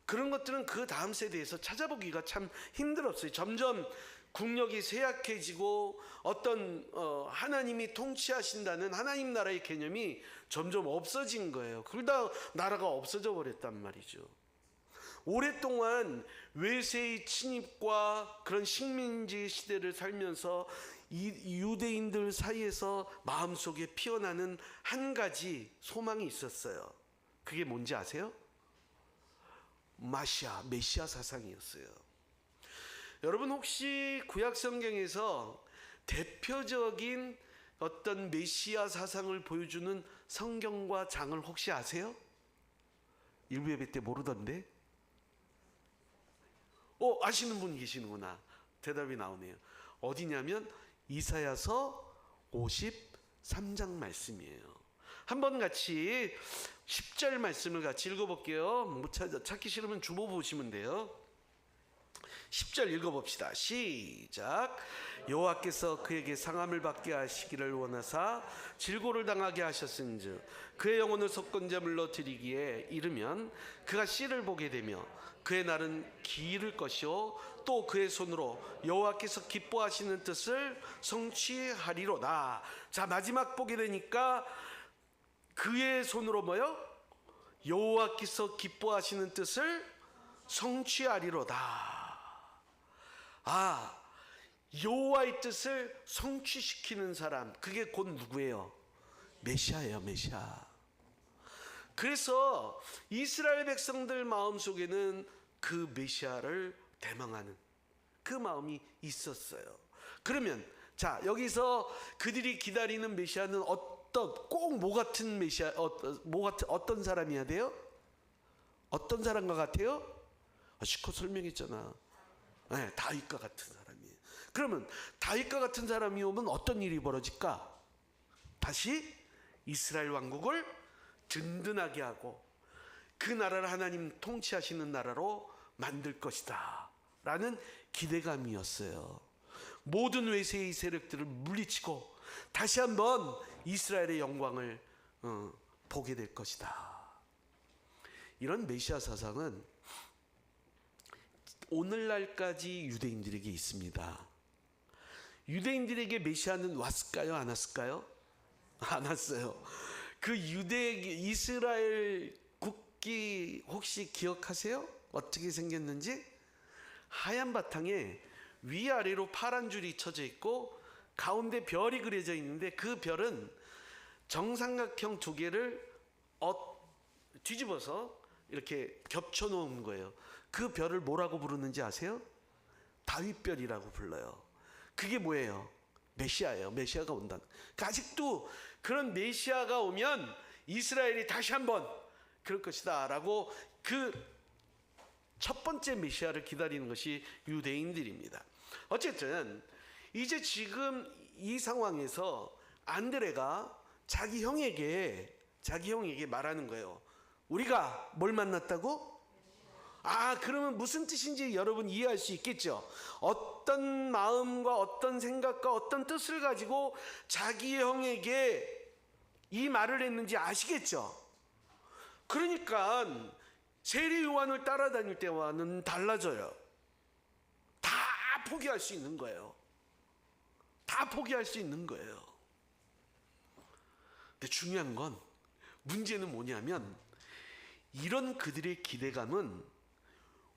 그런 것들은 그 다음 세대에서 찾아보기가 참 힘들었어요. 점점 국력이 쇠약해지고 어떤 하나님이 통치하신다는 하나님 나라의 개념이 점점 없어진 거예요. 그러다 나라가 없어져 버렸단 말이죠. 오랫동안 외세의 침입과 그런 식민지 시대를 살면서 이 유대인들 사이에서 마음속에 피어나는 한 가지 소망이 있었어요. 그게 뭔지 아세요? 메시아 사상이었어요. 여러분 혹시 구약 성경에서 대표적인 어떤 메시아 사상을 보여주는 성경과 장을 혹시 아세요? 일부 예배 때 모르던데? 아시는 분 계시는구나. 대답이 나오네요. 어디냐면 이사야서 53장 말씀이에요. 한번 같이 10절 말씀을 같이 읽어볼게요. 못 찾기 싫으면 주보 보시면 돼요. 10절 읽어봅시다. 시작. 여호와께서 그에게 상함을 받게 하시기를 원하사 질고를 당하게 하셨은즉 그의 영혼을 속건제물로 드리기에 이르면 그가 씨를 보게 되며 그의 날은 기를 것이요 또 그의 손으로 여호와께서 기뻐하시는 뜻을 성취하리로다. 자, 마지막 보게 되니까 그의 손으로 뭐요? 여호와께서 기뻐하시는 뜻을 성취하리로다. 여호와의 뜻을 성취시키는 사람, 그게 곧 누구예요? 메시아예요, 메시아. 그래서 이스라엘 백성들 마음속에는 그 메시아를 대망하는 그 마음이 있었어요. 그러면 자, 여기서 그들이 기다리는 메시아는 꼭 뭐 같은 메시아, 어떤 사람이어야 돼요? 어떤 사람과 같아요? 실컷 설명했잖아. 네, 다윗과 같은 사람이에요. 그러면 다윗과 같은 사람이 오면 어떤 일이 벌어질까? 다시 이스라엘 왕국을 든든하게 하고 그 나라를 하나님 통치하시는 나라로 만들 것이다 라는 기대감이었어요. 모든 외세의 세력들을 물리치고 다시 한번 이스라엘의 영광을 보게 될 것이다. 이런 메시아 사상은 오늘날까지 유대인들에게 있습니다. 유대인들에게 메시아는 왔을까요? 안 왔을까요? 안 왔어요. 그 이스라엘 국기 혹시 기억하세요? 어떻게 생겼는지? 하얀 바탕에 위아래로 파란 줄이 쳐져 있고 가운데 별이 그려져 있는데 그 별은 정삼각형 두 개를 뒤집어서 이렇게 겹쳐 놓은 거예요. 그 별을 뭐라고 부르는지 아세요? 다윗별이라고 불러요. 그게 뭐예요? 메시아예요. 메시아가 온다. 그러니까 아직도 그런 메시아가 오면 이스라엘이 다시 한번 그럴 것이다 라고 그 첫 번째 메시아를 기다리는 것이 유대인들입니다. 어쨌든 이제 지금 이 상황에서 안드레가 자기 형에게 말하는 거예요. 우리가 뭘 만났다고? 그러면 무슨 뜻인지 여러분 이해할 수 있겠죠? 어떤 마음과 어떤 생각과 어떤 뜻을 가지고 자기 형에게 이 말을 했는지 아시겠죠? 그러니까 세례 요한을 따라다닐 때와는 달라져요. 다 포기할 수 있는 거예요. 다 포기할 수 있는 거예요. 근데 중요한 건 문제는 뭐냐면 이런 그들의 기대감은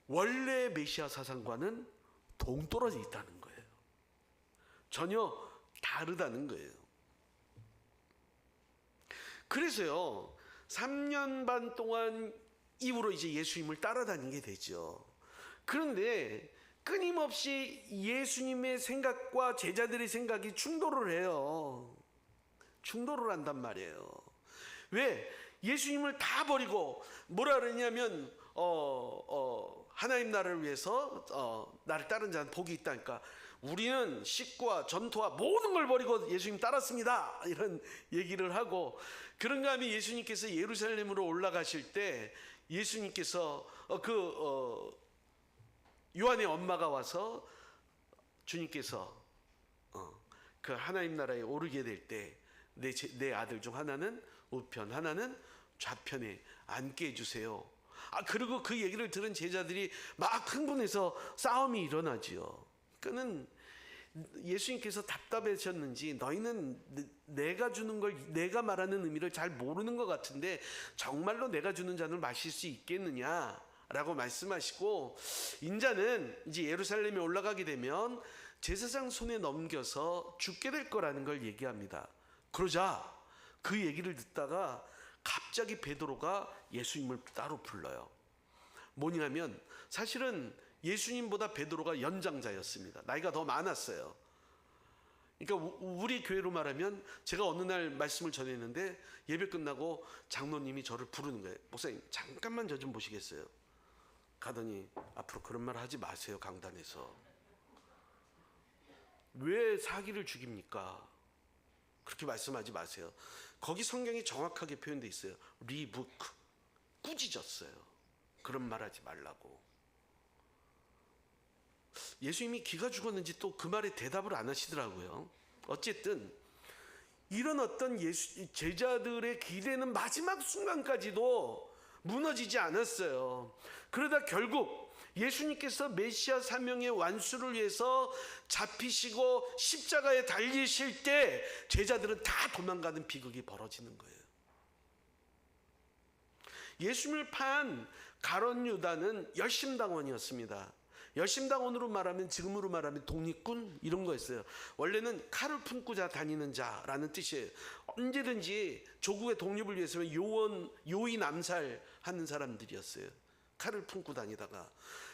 원래 메시아 사상과는 동떨어져 있다는 거예요. 전혀 다르다는 거예요. 그래서요 3년 반 동안 이후로 이제 예수님을 따라다니게 되죠. 그런데 끊임없이 예수님의 생각과 제자들의 생각이 충돌을 해요. 충돌을 한단 말이에요. 왜? 예수님을 다 버리고 뭐라 그러냐면 하나님 나라를 위해서 나를 따른 자는 복이 있다니까 우리는 식구와 전토와 모든 걸 버리고 예수님 따랐습니다 이런 얘기를 하고 그런가 하면 예수님께서 예루살렘으로 올라가실 때 예수님께서 요한의 엄마가 와서 주님께서 그 하나님 나라에 오르게 될 때 내 아들 중 하나는 우편 하나는 좌편에 앉게 해주세요. 그리고 그 얘기를 들은 제자들이 막 흥분해서 싸움이 일어나지요. 그는 예수님께서 답답하셨는지 너희는 내가 주는 걸, 내가 말하는 의미를 잘 모르는 것 같은데 정말로 내가 주는 잔을 마실 수 있겠느냐 라고 말씀하시고, 인자는 이제 예루살렘에 올라가게 되면 제사장 손에 넘겨서 죽게 될 거라는 걸 얘기합니다. 그러자 그 얘기를 듣다가 갑자기 베드로가 예수님을 따로 불러요. 뭐냐면 사실은 예수님보다 베드로가 연장자였습니다. 나이가 더 많았어요. 그러니까 우리 교회로 말하면, 제가 어느 날 말씀을 전했는데 예배 끝나고 장로님이 저를 부르는 거예요. 목사님 잠깐만 저 좀 보시겠어요? 가더니 앞으로 그런 말 하지 마세요. 강단에서 왜 사기를 죽입니까? 그렇게 말씀하지 마세요. 거기 성경이 정확하게 표현되어 있어요. 리부크, 꾸짖었어요. 그런 말 하지 말라고. 예수님이 기가 죽었는지 또 그 말에 대답을 안 하시더라고요. 어쨌든 이런 어떤 제자들의 기대는 마지막 순간까지도 무너지지 않았어요. 그러다 결국 예수님께서 메시아 사명의 완수를 위해서 잡히시고 십자가에 달리실 때 제자들은 다 도망가는 비극이 벌어지는 거예요. 예수님을 판 가룟 유다는 열심당원이었습니다. 열심당원으로 말하면, 지금으로 말하면 독립군 이런 거였어요. 원래는 칼을 품고 다니는 자라는 뜻이에요. 언제든지 조국의 독립을 위해서 요인 암살하는 사람들이었어요. 칼을 품고 다니다가.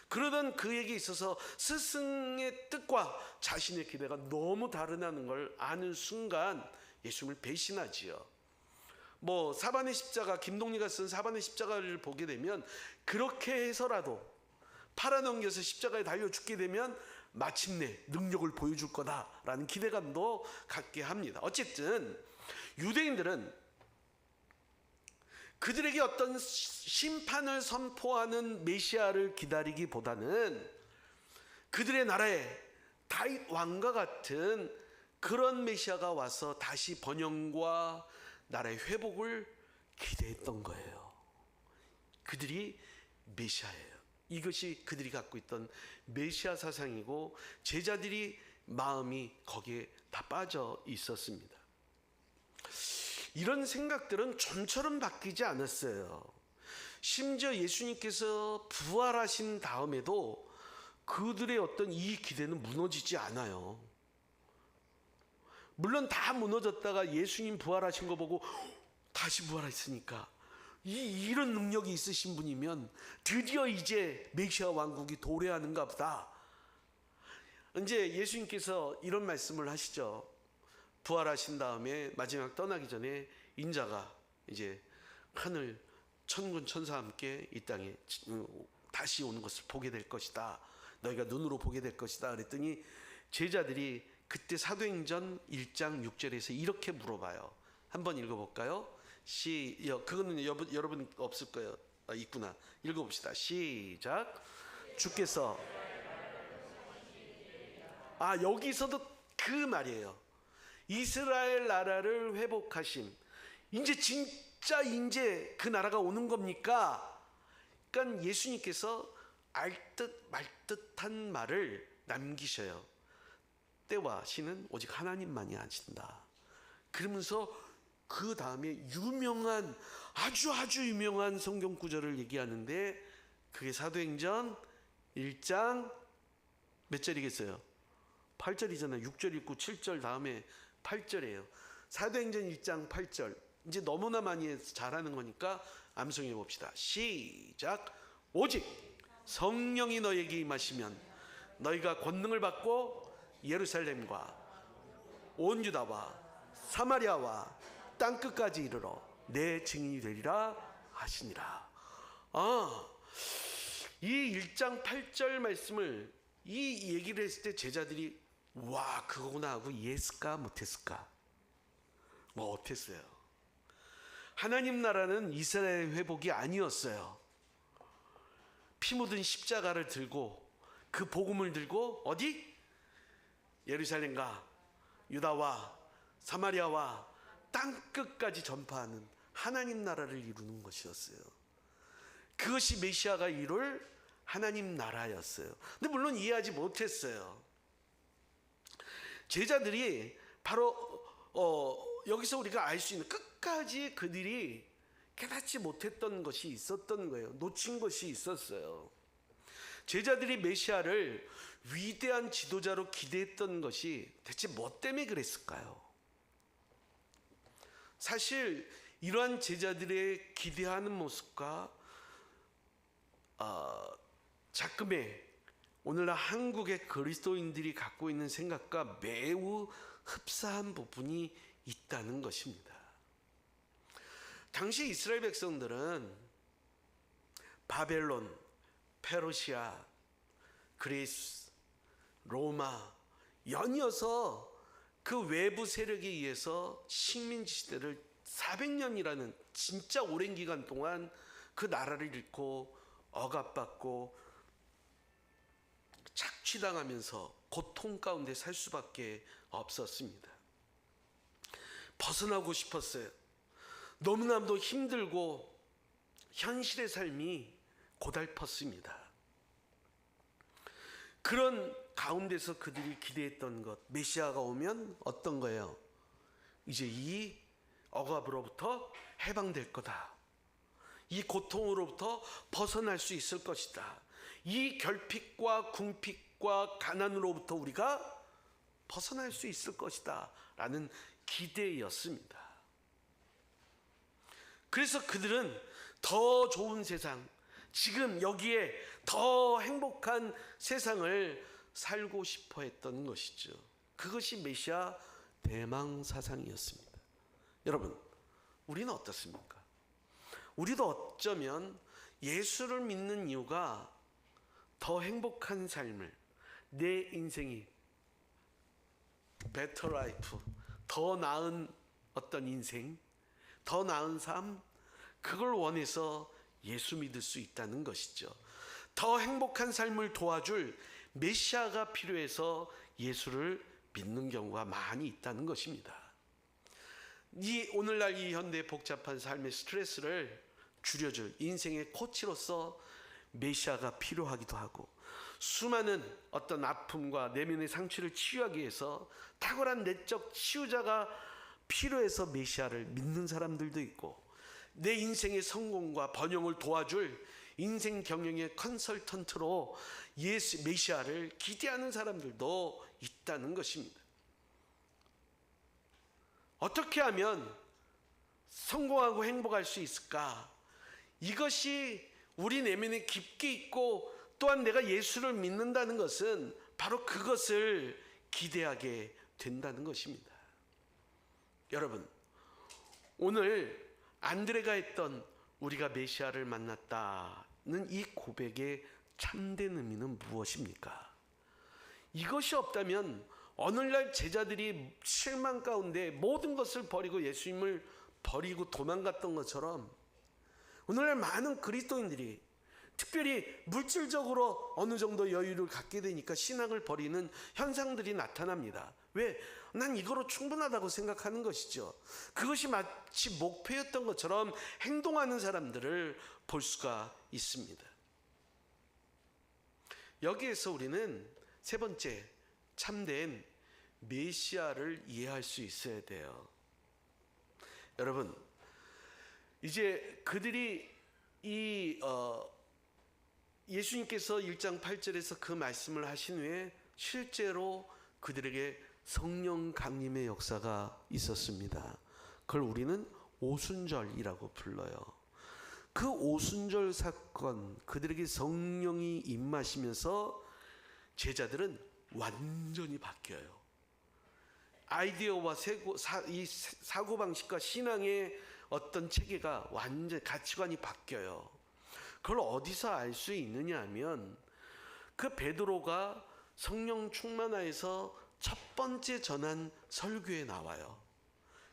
그러던 그에게 있어서 스승의 뜻과 자신의 기대가 너무 다르다는 걸 아는 순간 예수님을 배신하지요. 뭐 사반의 십자가, 김동리가 쓴 사반의 십자가를 보게 되면 그렇게 해서라도 팔아넘겨서 십자가에 달려 죽게 되면 마침내 능력을 보여줄 거다라는 기대감도 갖게 합니다. 어쨌든 유대인들은 그들에게 어떤 심판을 선포하는 메시아를 기다리기보다는 그들의 나라에 다윗 왕과 같은 그런 메시아가 와서 다시 번영과 나라의 회복을 기대했던 거예요. 그들이 메시아예요. 이것이 그들이 갖고 있던 메시아 사상이고 제자들이 마음이 거기에 다 빠져 있었습니다. 이런 생각들은 좀처럼 바뀌지 않았어요. 심지어 예수님께서 부활하신 다음에도 그들의 어떤 이 기대는 무너지지 않아요. 물론 다 무너졌다가 예수님 부활하신 거 보고 다시 부활했으니까 이런 능력이 있으신 분이면 드디어 이제 메시아 왕국이 도래하는가 보다. 이제 예수님께서 이런 말씀을 하시죠. 부활하신 다음에 마지막 떠나기 전에 인자가 이제 하늘 천군 천사와 함께 이 땅에 다시 오는 것을 보게 될 것이다. 너희가 눈으로 보게 될 것이다. 그랬더니 제자들이 그때 사도행전 1장 6절에서 이렇게 물어봐요. 한번 읽어볼까요? 그거는 여러분 없을 거예요. 있구나. 읽어봅시다. 시작. 주께서, 여기서도 그 말이에요. 이스라엘 나라를 회복하심. 이제 진짜 이제 그 나라가 오는 겁니까? 그러니까 예수님께서 알듯 말듯한 말을 남기셔요. 때와 시는 오직 하나님만이 아신다. 그러면서 그 다음에 유명한 아주 유명한 성경 구절을 얘기하는데 그게 사도행전 1장 몇 절이겠어요? 8절이잖아요. 6절 읽고 7절 다음에 8절이에요. 사도행전 1장 8절. 이제 너무나 많이 잘하는 거니까 암송해 봅시다. 시작. 오직 성령이 너에게 임하시면 너희가 권능을 받고 예루살렘과 온 유다와 사마리아와 땅끝까지 이르러 내 증인이 되리라 하시니라. 이 1장 8절 말씀을 이 얘기를 했을 때 제자들이 와 그거구나 하고 이해했을까 못했을까? 뭐 어땠어요? 하나님 나라는 이스라엘 회복이 아니었어요. 피 묻은 십자가를 들고 그 복음을 들고 어디? 예루살렘과 유다와 사마리아와 땅끝까지 전파하는 하나님 나라를 이루는 것이었어요. 그것이 메시아가 이룰 하나님 나라였어요. 근데 물론 이해하지 못했어요. 제자들이 바로 여기서 우리가 알 수 있는 끝까지 그들이 깨닫지 못했던 것이 있었던 거예요. 놓친 것이 있었어요. 제자들이 메시아를 위대한 지도자로 기대했던 것이 대체 뭐 때문에 그랬을까요? 사실 이러한 제자들의 기대하는 모습과 자금의 오늘날 한국의 그리스도인들이 갖고 있는 생각과 매우 흡사한 부분이 있다는 것입니다. 당시 이스라엘 백성들은 바벨론, 페르시아, 그리스, 로마 연이어서 그 외부 세력에 의해서 식민지 시대를 400년이라는 진짜 오랜 기간 동안 그 나라를 잃고 억압받고 착취당하면서 고통 가운데 살 수밖에 없었습니다. 벗어나고 싶었어요. 너무나도 힘들고 현실의 삶이 고달팠습니다. 그런 가운데서 그들이 기대했던 것, 메시아가 오면 어떤 거예요? 이제 이 억압으로부터 해방될 거다. 이 고통으로부터 벗어날 수 있을 것이다. 이 결핍과 궁핍과 가난으로부터 우리가 벗어날 수 있을 것이다 라는 기대였습니다. 그래서 그들은 더 좋은 세상, 지금 여기에 더 행복한 세상을 살고 싶어 했던 것이죠. 그것이 메시아 대망 사상이었습니다. 여러분, 우리는 어떻습니까? 우리도 어쩌면 예수를 믿는 이유가 더 행복한 삶을, 내 인생이 better life, 더 나은 어떤 인생, 더 나은 삶, 그걸 원해서 예수 믿을 수 있다는 것이죠. 더 행복한 삶을 도와줄 메시아가 필요해서 예수를 믿는 경우가 많이 있다는 것입니다. 오늘날 이 현대 복잡한 삶의 스트레스를 줄여줄 인생의 코치로서 메시아가 필요하기도 하고, 수많은 어떤 아픔과 내면의 상처를 치유하기 위해서 탁월한 내적 치유자가 필요해서 메시아를 믿는 사람들도 있고, 내 인생의 성공과 번영을 도와줄 인생 경영의 컨설턴트로 메시아를 기대하는 사람들도 있다는 것입니다. 어떻게 하면 성공하고 행복할 수 있을까? 이것이 우리 내면에 깊게 있고, 또한 내가 예수를 믿는다는 것은 바로 그것을 기대하게 된다는 것입니다. 여러분, 오늘 안드레가 했던 우리가 메시아를 만났다는 이 고백의 참된 의미는 무엇입니까? 이것이 없다면 오늘날 제자들이 실망 가운데 모든 것을 버리고 예수님을 버리고 도망갔던 것처럼, 오늘날 많은 그리스도인들이 특별히 물질적으로 어느 정도 여유를 갖게 되니까 신앙을 버리는 현상들이 나타납니다. 왜? 난 이거로 충분하다고 생각하는 것이죠. 그것이 마치 목표였던 것처럼 행동하는 사람들을 볼 수가 있습니다. 여기에서 우리는 세 번째, 참된 메시아를 이해할 수 있어야 돼요. 여러분, 이제 그들이 예수님께서 1장 8절에서 그 말씀을 하신 후에 실제로 그들에게 성령 강림의 역사가 있었습니다. 그걸 우리는 오순절이라고 불러요. 그 오순절 사건, 그들에게 성령이 임하시면서 제자들은 완전히 바뀌어요. 아이디어와 이 사고방식과 신앙의 어떤 체계가 완전히 가치관이 바뀌어요. 그걸 어디서 알 수 있느냐 하면, 그 베드로가 성령 충만하여서 첫 번째 전한 설교에 나와요.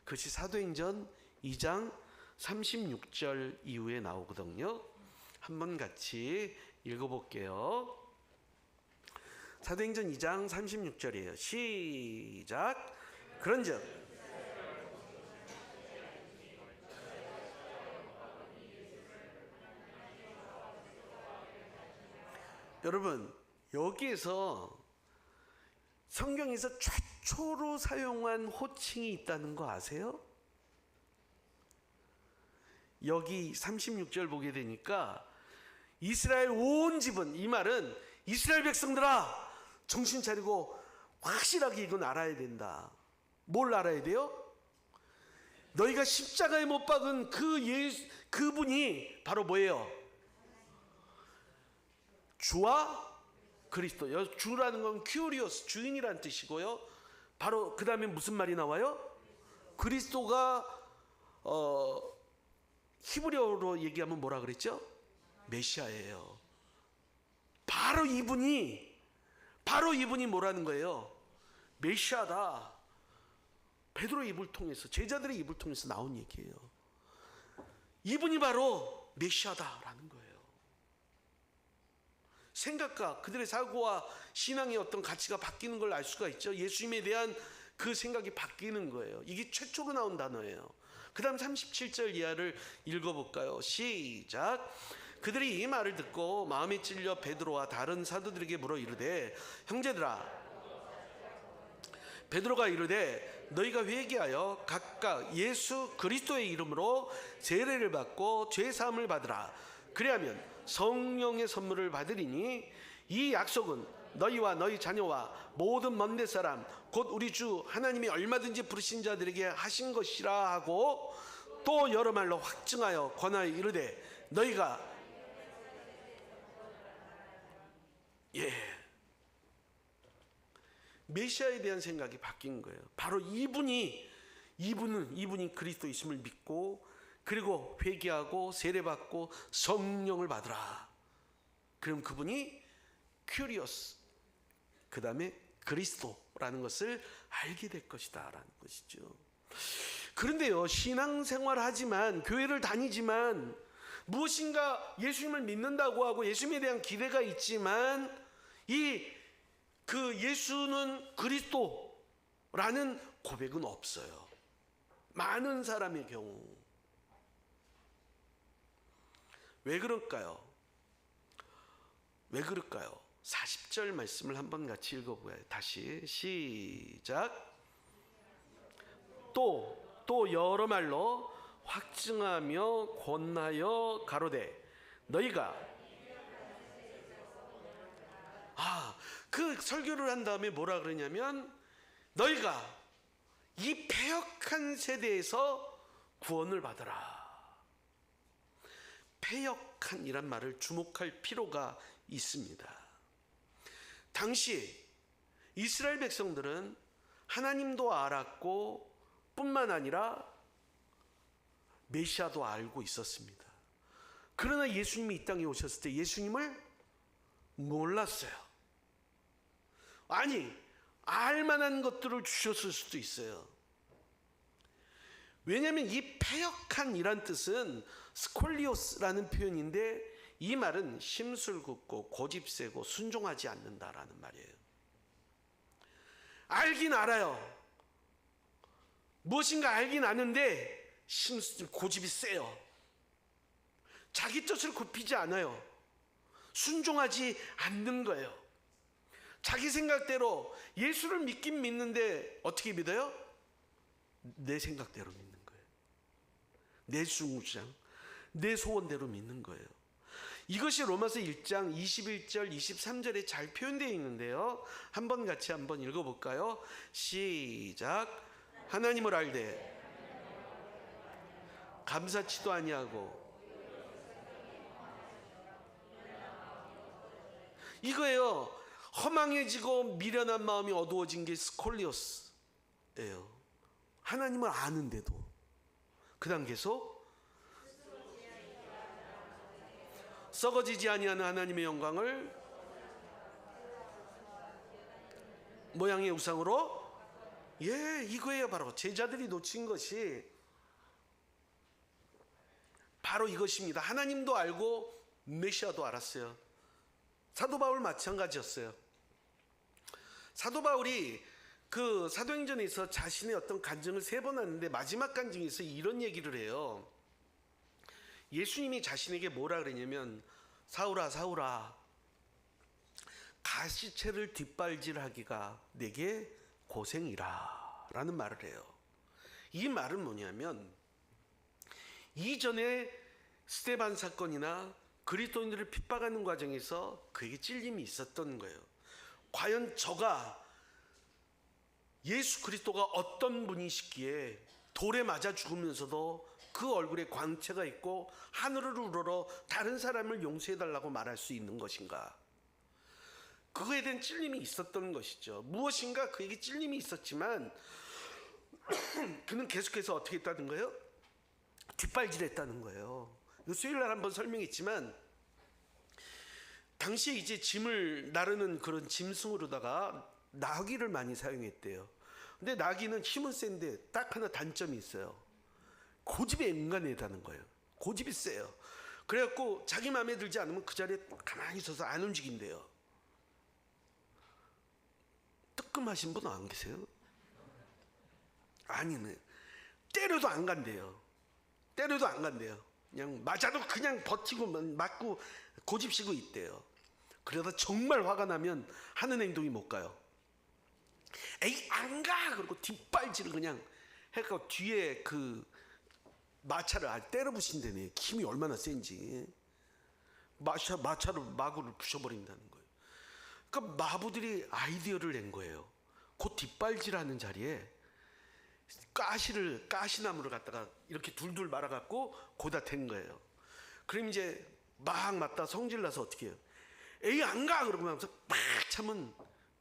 그것이 사도행전 2장 36절 이후에 나오거든요. 한번 같이 읽어볼게요. 사도행전 2장 36절이에요. 시작. 그런즉 여러분, 여기에서 성경에서 최초로 사용한 호칭이 있다는 거 아세요? 여기 36절 보게 되니까 이스라엘 온 집은, 이 말은 이스라엘 백성들아 정신 차리고 확실하게 이건 알아야 된다. 뭘 알아야 돼요? 너희가 십자가에 못 박은 그분이 바로 뭐예요? 주와 그리스도. 주라는 건 큐리오스, 주인이란 뜻이고요. 바로 그 다음에 무슨 말이 나와요? 그리스도가 히브리어로 얘기하면 뭐라 그랬죠? 메시아예요. 바로 이분이 뭐라는 거예요? 메시아다. 베드로의 입을 통해서, 제자들의 입을 통해서 나온 얘기예요. 이분이 바로 메시아다라는 거예요. 생각과 그들의 사고와 신앙의 어떤 가치가 바뀌는 걸 알 수가 있죠. 예수님에 대한 그 생각이 바뀌는 거예요. 이게 최초로 나온 단어예요. 그 다음 37절 이하를 읽어볼까요? 시작. 그들이 이 말을 듣고 마음에 찔려 베드로와 다른 사도들에게 물어 이르되, 형제들아, 베드로가 이르되 너희가 회개하여 각각 예수 그리스도의 이름으로 세례를 받고 죄 사함을 받으라. 그리하면 성령의 선물을 받으리니 이 약속은 너희와 너희 자녀와 모든 먼데 사람 곧 우리 주 하나님이 얼마든지 부르신 자들에게 하신 것이라 하고, 또 여러 말로 확증하여 권하여 이르되 너희가 메시아에 대한 생각이 바뀐 거예요. 바로 이분이 그리스도이심을 믿고, 그리고 회개하고 세례받고 성령을 받으라. 그럼 그분이 큐리오스, 그 다음에 그리스도라는 것을 알게 될 것이다 라는 것이죠. 그런데요, 신앙생활 하지만, 교회를 다니지만, 무엇인가 예수님을 믿는다고 하고 예수님에 대한 기대가 있지만, 예수는 그리스도라는 고백은 없어요. 많은 사람의 경우. 왜 그럴까요? 40절 말씀을 한번 같이 읽어보아요. 다시 시작. 또 여러 말로 확증하며 권하여 가로되 너희가 그 설교를 한 다음에 뭐라 그러냐면, 너희가 이 패역한 세대에서 구원을 받아라. 패역한이란 말을 주목할 필요가 있습니다. 당시 이스라엘 백성들은 하나님도 알았고 뿐만 아니라 메시아도 알고 있었습니다. 그러나 예수님이 이 땅에 오셨을 때 예수님을 몰랐어요. 아니, 알만한 것들을 주셨을 수도 있어요. 왜냐하면 이 패역한이란 뜻은 스콜리오스라는 표현인데, 이 말은 심술궂고 고집세고 순종하지 않는다라는 말이에요. 알긴 알아요. 무엇인가 알긴 아는데 고집이 세요. 자기 뜻을 굽히지 않아요. 순종하지 않는 거예요. 자기 생각대로 예수를 믿긴 믿는데 어떻게 믿어요? 내 생각대로 믿는 거예요. 내 주장, 내 소원대로 믿는 거예요. 이것이 로마서 1장 21절 23절에 잘 표현되어 있는데요, 한번 같이 한번 읽어볼까요? 시작. 하나님을 알되 감사치도 아니하고, 이거예요. 허망해지고 미련한 마음이 어두워진 게 스콜리오스예요. 하나님을 아는데도. 그 다음 계속 썩어지지 아니하는 하나님의 영광을 모양의 우상으로, 이거예요. 바로 제자들이 놓친 것이 바로 이것입니다. 하나님도 알고 메시아도 알았어요. 사도 바울 마찬가지였어요. 사도 바울이 그 사도행전에서 자신의 어떤 간증을 3번 하는데, 마지막 간증에서 이런 얘기를 해요. 예수님이 자신에게 뭐라 그랬냐면, 사울아 사울아, 가시채를 뒷발질하기가 내게 고생이라 라는 말을 해요. 이 말은 뭐냐면 이전에 스데반 사건이나 그리스도인들을 핍박하는 과정에서 그에게 찔림이 있었던 거예요. 과연 저가 예수 그리스도가 어떤 분이시기에 돌에 맞아 죽으면서도 그 얼굴에 광채가 있고 하늘을 우러러 다른 사람을 용서해달라고 말할 수 있는 것인가? 그거에 대한 찔림이 있었던 것이죠. 무엇인가 그에게 찔림이 있었지만 그는 계속해서 어떻게 했다는 거예요? 뒷발질했다는 거예요. 이거 수요일날 한번 설명했지만 당시에 이제 짐을 나르는 그런 짐승으로다가 나귀를 많이 사용했대요. 근데 나귀는 힘은 센데 딱 하나 단점이 있어요. 고집에 앵간하다는 거예요. 고집이 세요. 그래갖고 자기 마음에 들지 않으면 그 자리에 가만히 서서 안 움직인대요. 뜨끔하신 분 안 계세요? 아니네. 때려도 안 간대요. 때려도 안 간대요. 그냥 맞아도 그냥 버티고 맞고 고집시고 있대요. 그러다 정말 화가 나면 하는 행동이 뭘까요? 에이 안 가! 그리고 뒷발질을 그냥 해갖고 뒤에 그 마차를 때려 부신다네. 힘이 얼마나 센지. 마차로 마구를 부셔버린다는 거예요. 그러니까 마부들이 아이디어를 낸 거예요. 그 뒷발질하는 자리에 가시나무를 갖다가 이렇게 둘둘 말아갖고 고다 댄 거예요. 그럼 이제 막 맞다 성질나서 어떻게 해요? 에이 안 가! 그러고 나서 막 차면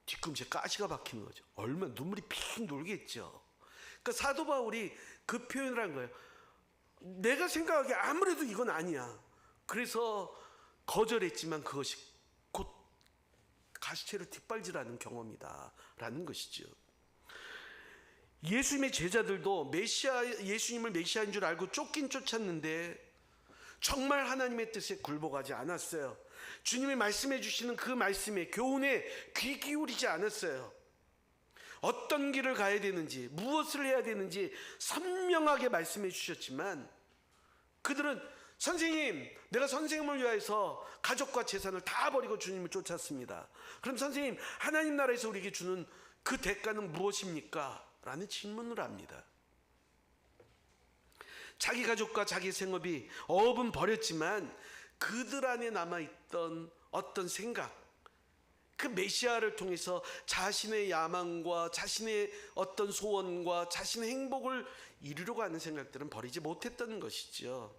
뒤꿈치에 가시가 박히는 거죠. 얼마나 눈물이 핑 돌겠죠. 그러니까 사도 바울이 그 표현을 한 거예요. 내가 생각하기에 아무래도 이건 아니야. 그래서 거절했지만 그것이 곧 가시채를 뒷발질하는 경험이다 라는 것이죠. 예수님의 제자들도 예수님을 메시아인 줄 알고 쫓긴 쫓았는데 정말 하나님의 뜻에 굴복하지 않았어요. 주님이 말씀해 주시는 그 말씀에 교훈에 귀 기울이지 않았어요. 어떤 길을 가야 되는지 무엇을 해야 되는지 선명하게 말씀해 주셨지만 그들은 선생님, 내가 선생님을 위하여서 가족과 재산을 다 버리고 주님을 쫓았습니다. 그럼 선생님, 하나님 나라에서 우리에게 주는 그 대가는 무엇입니까? 라는 질문을 합니다. 자기 가족과 자기 생업이 어업은 버렸지만 그들 안에 남아있던 어떤 생각, 그 메시아를 통해서 자신의 야망과 자신의 어떤 소원과 자신의 행복을 이루려고 하는 생각들은 버리지 못했던 것이죠.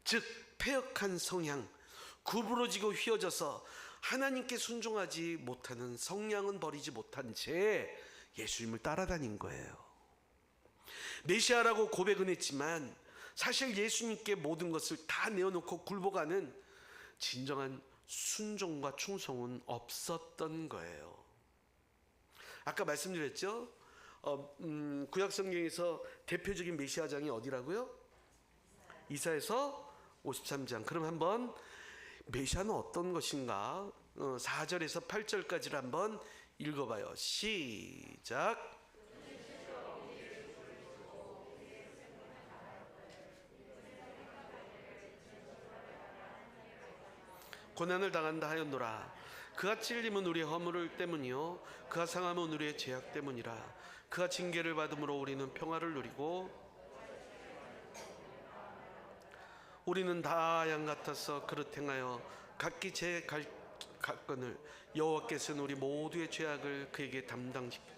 즉 패역한 성향, 구부러지고 휘어져서 하나님께 순종하지 못하는 성향은 버리지 못한 채 예수님을 따라다닌 거예요. 메시아라고 고백은 했지만 사실 예수님께 모든 것을 다 내어놓고 굴복하는 진정한 순종과 충성은 없었던 거예요. 아까 말씀드렸죠? 구약 성경에서 대표적인 메시아장이 어디라고요? 이사야서 53장. 그럼 한번 메시아는 어떤 것인가? 4절에서 8절까지를 한번 읽어봐요. 시작. 고난을 당한다 하였노라. 그가 찔림은 우리의 허물 때문이요 그가 상함은 우리의 죄악 때문이라. 그가 징계를 받음으로 우리는 평화를 누리고 우리는 다 양 같아서 그릇 행하여 각기 제 갈건을 여호와께서는 우리 모두의 죄악을 그에게 담당시켜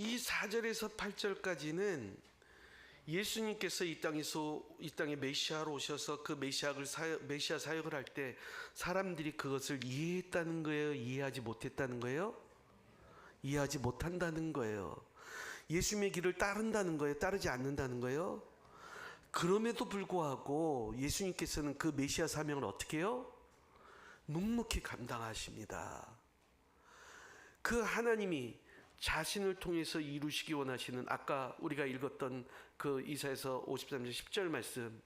이 4절에서 8절까지는 예수님께서 이 땅에 메시아로 오셔서 그 메시아 사역을 할 때 사람들이 그것을 이해했다는 거예요? 이해하지 못했다는 거예요? 이해하지 못한다는 거예요. 예수님의 길을 따른다는 거예요? 따르지 않는다는 거예요? 그럼에도 불구하고 예수님께서는 그 메시아 사명을 어떻게 해요? 묵묵히 감당하십니다. 그 하나님이 자신을 통해서 이루시기 원하시는 아까 우리가 읽었던 그 이사야서 53장 10절 말씀,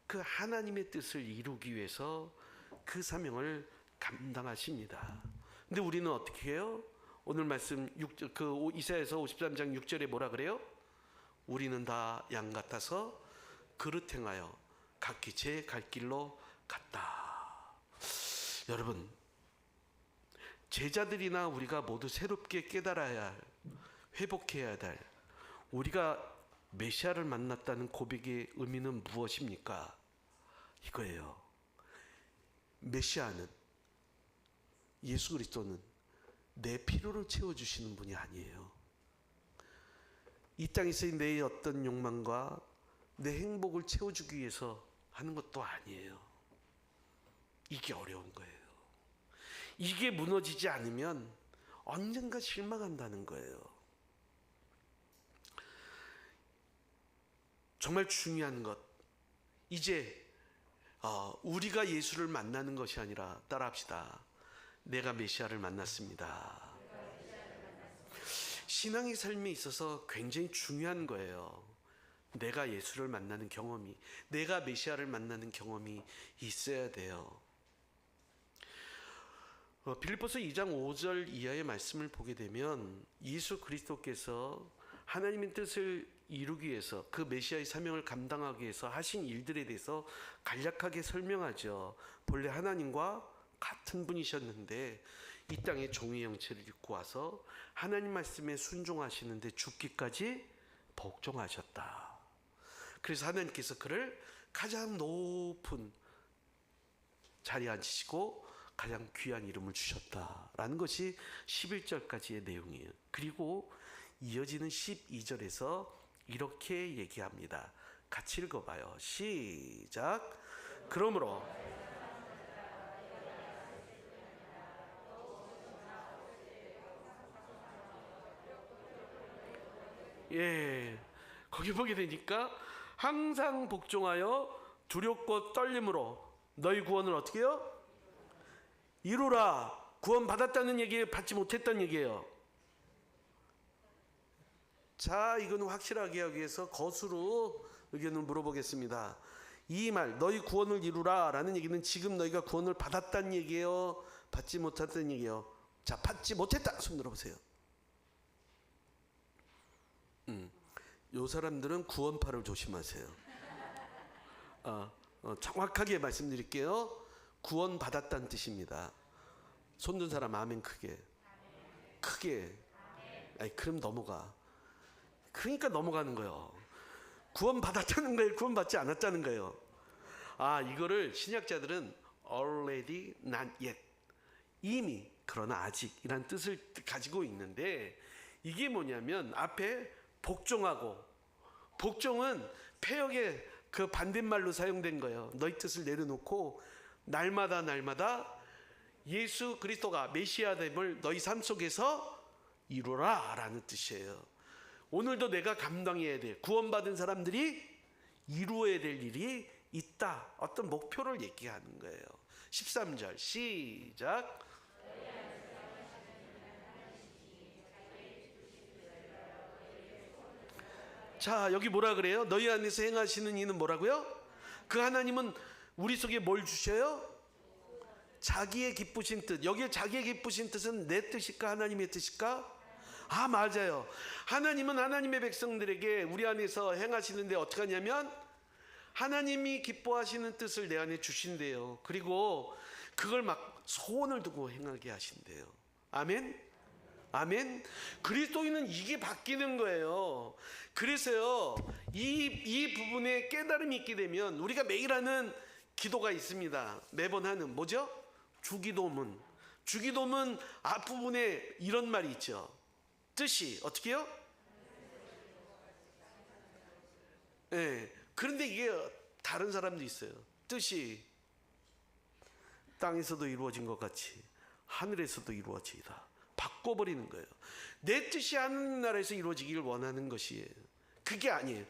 그 하나님의 뜻을 이루기 위해서 그 사명을 감당하십니다. 근데 우리는 어떻게 해요? 오늘 말씀 이사야서 53장 6절에 뭐라 그래요? 우리는 다 양 같아서 그릇 행하여 각기 제 갈 길로 갔다. 여러분, 제자들이나 우리가 모두 새롭게 깨달아야 할, 회복해야 할, 우리가 메시아를 만났다는 고백의 의미는 무엇입니까? 이거예요. 메시아는, 예수 그리스도는 내 필요를 채워주시는 분이 아니에요. 이 땅에서의 내 어떤 욕망과 내 행복을 채워주기 위해서 하는 것도 아니에요. 이게 어려운 거예요. 이게 무너지지 않으면 언젠가 실망한다는 거예요. 정말 중요한 것, 이제 우리가 예수를 만나는 것이 아니라 따라합시다. 내가 메시아를 만났습니다. 신앙의 삶에 있어서 굉장히 중요한 거예요. 내가 예수를 만나는 경험이, 내가 메시아를 만나는 경험이 있어야 돼요. 빌립보서 2장 5절 이하의 말씀을 보게 되면 예수 그리스도께서 하나님의 뜻을 이루기 위해서, 그 메시아의 사명을 감당하기 위해서 하신 일들에 대해서 간략하게 설명하죠. 본래 하나님과 같은 분이셨는데 이 땅에 종의 형체를 입고 와서 하나님 말씀에 순종하시는데 죽기까지 복종하셨다. 그래서 하나님께서 그를 가장 높은 자리에 앉히시고 가장 귀한 이름을 주셨다라는 것이 11절까지의 내용이에요. 그리고 이어지는 12절에서 이렇게 얘기합니다. 같이 읽어봐요. 시작. 그러므로 거기 보게 되니까 항상 복종하여 두렵고 떨림으로 너희 구원을 어떻게 해요? 이루라. 구원 받았다는 얘기예요? 받지 못했다는 얘기예요? 자, 이거는 확실하게 하기 위해서 거수로 의견을 물어보겠습니다. 이 말, 너희 구원을 이루라 라는 얘기는 지금 너희가 구원을 받았다는 얘기예요? 받지 못했다는 얘기예요? 자, 받지 못했다. 손 들어보세요. 요 사람들은 구원파를 조심하세요. 정확하게 말씀드릴게요. 구원 받았다는 뜻입니다. 손든 사람 아멘 크게. 크게. 아니, 그럼 넘어가. 그러니까 넘어가는 거예요. 구원 받았다는 거예요? 구원 받지 않았다는 거예요? 이거를 신약자들은 already not yet, 이미 그러나 아직이란 뜻을 가지고 있는데, 이게 뭐냐면 앞에 복종하고, 복종은 폐역의 그 반대말로 사용된 거예요. 너희 뜻을 내려놓고 날마다 예수 그리스도가 메시아됨을 너희 삶 속에서 이루라 라는 뜻이에요. 오늘도 내가 감당해야 될, 구원받은 사람들이 이루어야 될 일이 있다. 어떤 목표를 얘기하는 거예요. 13절 시작. 자, 여기 뭐라 그래요? 너희 안에서 행하시는 이는 뭐라고요? 그 하나님은 우리 속에 뭘 주셔요? 자기의 기쁘신 뜻. 여기에 자기의 기쁘신 뜻은 내 뜻일까 하나님의 뜻일까? 맞아요. 하나님은 하나님의 백성들에게 우리 안에서 행하시는데 어떻게 하냐면 하나님이 기뻐하시는 뜻을 내 안에 주신대요. 그리고 그걸 막 소원을 두고 행하게 하신대요. 아멘? 아멘. 그리스도인은 이게 바뀌는 거예요. 그래서요, 이 부분에 깨달음이 있게 되면 우리가 매일 하는 기도가 있습니다. 매번 하는 뭐죠? 주기도문. 주기도문 앞부분에 이런 말이 있죠. 뜻이 어떻게 해요? 그런데 이게 다른 사람도 있어요. 뜻이 땅에서도 이루어진 것 같이 하늘에서도 이루어지이다. 바꿔버리는 거예요. 내 뜻이 하늘나라에서 이루어지기를 원하는 것이에요. 그게 아니에요.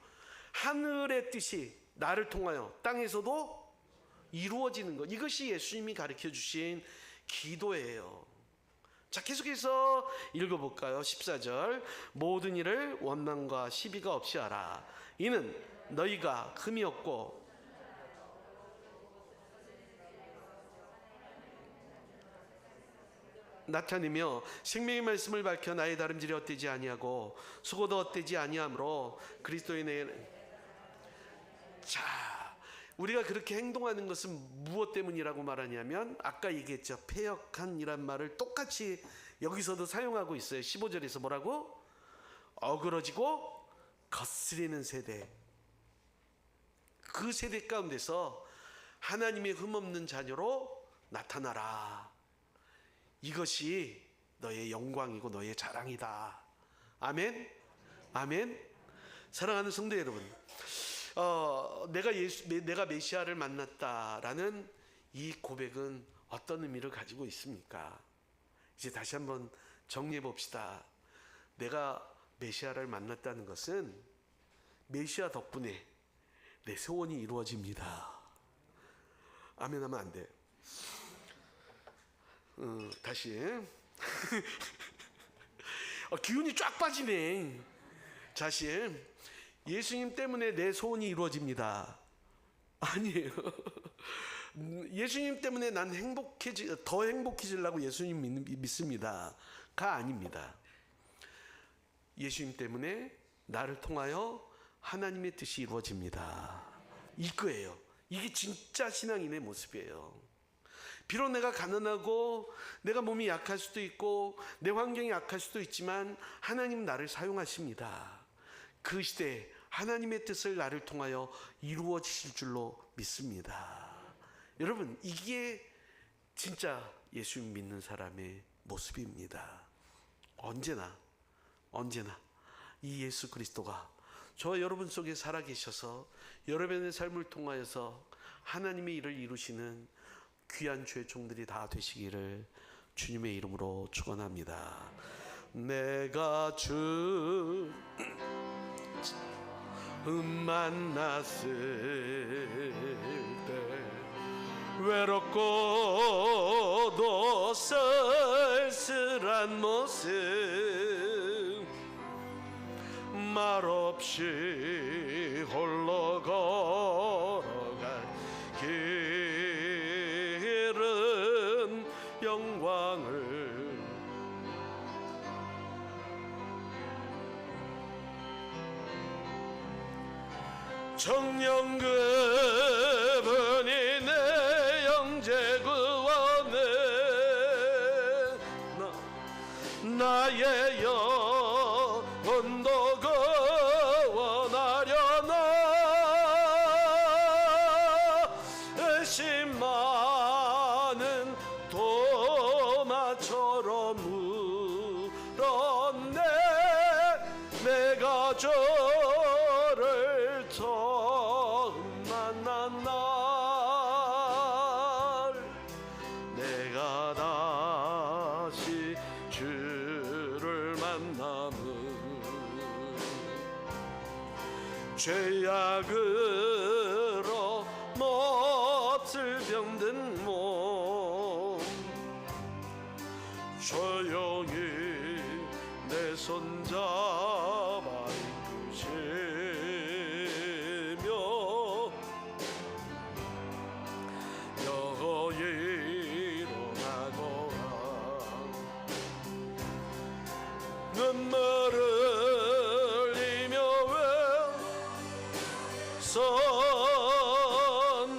하늘의 뜻이 나를 통하여 땅에서도 이루어지는 것. 이것이 예수님이 가르쳐 주신 기도예요. 자, 계속해서 읽어볼까요? 14절. 모든 일을 원망과 시비가 없이 하라. 이는 너희가 흠이 없고 나타내며 생명의 말씀을 밝혀 나의 다름질이 헛되지 아니하고 수고도 헛되지 아니하므로 그리스도인의 자, 우리가 그렇게 행동하는 것은 무엇 때문이라고 말하냐면 아까 얘기했죠. 패역한이란 말을 똑같이 여기서도 사용하고 있어요. 15절에서 뭐라고? 어그러지고 거스리는 세대. 그 세대 가운데서 하나님의 흠없는 자녀로 나타나라. 이것이 너의 영광이고 너의 자랑이다. 아멘. 아멘. 사랑하는 성도 여러분, 내가 메시아를 만났다라는 이 고백은 어떤 의미를 가지고 있습니까? 이제 다시 한번 정리해 봅시다. 내가 메시아를 만났다는 것은 메시아 덕분에 내 소원이 이루어집니다. 아멘 하면 안 돼. 다시. 기운이 쫙 빠지네. 다시. 예수님 때문에 내 소원이 이루어집니다. 아니에요. 예수님 때문에 난 더 행복해지려고 예수님 믿습니다.가 아닙니다. 예수님 때문에 나를 통하여 하나님의 뜻이 이루어집니다. 이거예요. 이게 진짜 신앙인의 모습이에요. 비록 내가 가난하고 내가 몸이 약할 수도 있고 내 환경이 약할 수도 있지만 하나님 나를 사용하십니다. 그 시대에 하나님의 뜻을 나를 통하여 이루어지실 줄로 믿습니다. 여러분, 이게 진짜 예수 믿는 사람의 모습입니다. 언제나 이 예수 그리스도가 저와 여러분 속에 살아계셔서 여러분의 삶을 통하여서 하나님의 일을 이루시는 귀한 주의 종들이 다 되시기를 주님의 이름으로 축원합니다. 내가 주 만났을 때 외롭고도 쓸쓸한 모습 말없이 홀로 걸어갈 길은 영광을 정령 그분이 내 영재 구원을 나의 영혼도 구원하려나 의심 많은 도마처럼 울었네. 내가 저를 처음 만난 날 내가 다시 주를 만남은 죄악으로 몹쓸 병든 몸 조용히 내 손잡아 이끄시며 여기로 나고라 눈물을 흘리며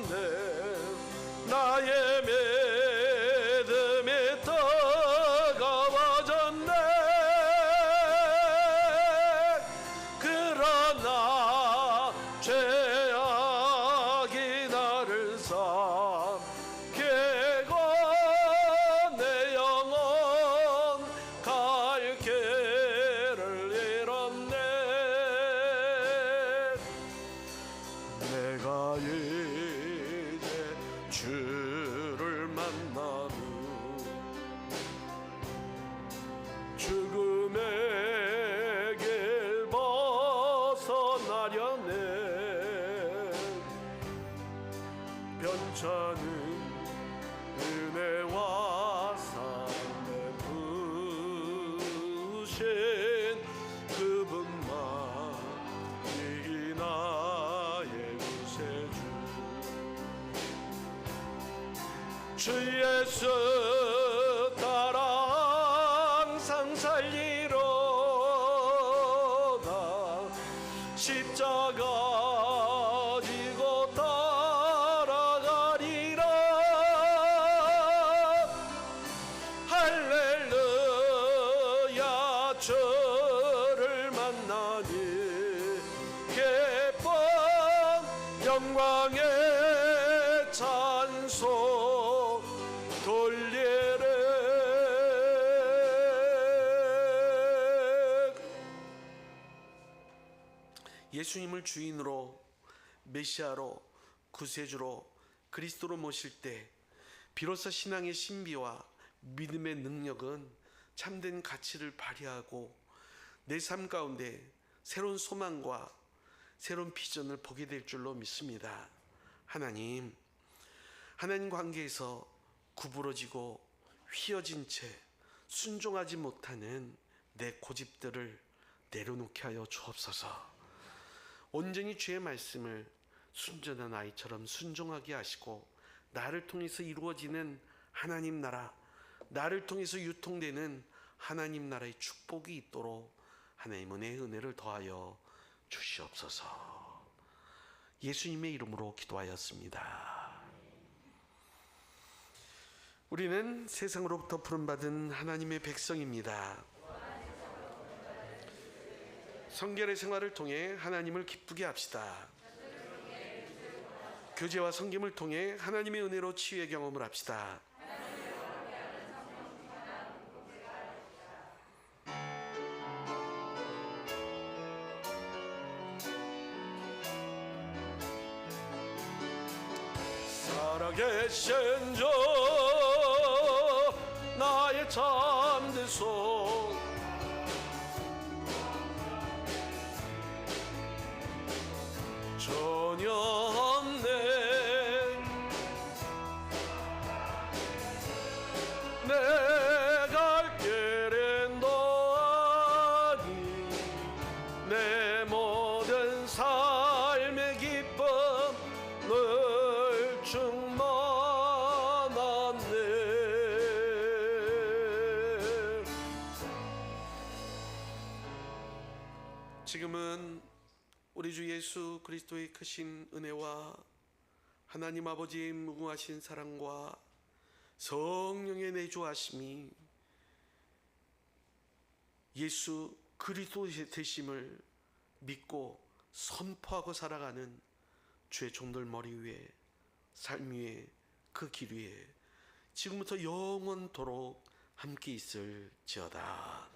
외쳤네. 나의 믿음이 뜨거워졌네. 그러나 죄악이 나를 삼키고 내 영혼 갈 길을 잃었네. 내가 이제 주를 만나는 죽음의 길 벗어나려네. 변찮은 은혜와 사랑의 품 그분만이 나의 구세주. 주 예수 따라 항상 살리로다. 십자가 지고 따라가리라. 할렐루야. 주를 만나니 기쁨 영광의 찬송 돌리래. 예수님을 주인으로, 메시아로, 구세주로, 그리스도로 모실 때 비로소 신앙의 신비와 믿음의 능력은 참된 가치를 발휘하고 내 삶 가운데 새로운 소망과 새로운 비전을 보게 될 줄로 믿습니다. 하나님 관계에서 구부러지고 휘어진 채 순종하지 못하는 내 고집들을 내려놓게 하여 주옵소서. 온전히 주의 말씀을 순전한 아이처럼 순종하게 하시고 나를 통해서 이루어지는 하나님 나라, 나를 통해서 유통되는 하나님 나라의 축복이 있도록 하나님 은혜를 더하여 주시옵소서. 예수님의 이름으로 기도하였습니다. 우리는 세상으로부터 부름받은 하나님의 백성입니다. 성결의 생활을 통해 하나님을 기쁘게 합시다. 교제와 섬김을 통해 하나님의 은혜로 치유의 경험을 합시다. 살아계신 주 나의 잠든 손 전혀 없네. 내 갈 길은 너 아니. 내 모든 삶의 기쁨 늘 충만하네. 지금은 우리 주 예수 그리스도의 크신 은혜와 하나님 아버지의 무궁하신 사랑과 성령의 내주하심이 예수 그리스도의 되심을 믿고 선포하고 살아가는 주의 종들 머리 위에, 삶 위에, 그 길 위에 지금부터 영원토록 함께 있을지어다.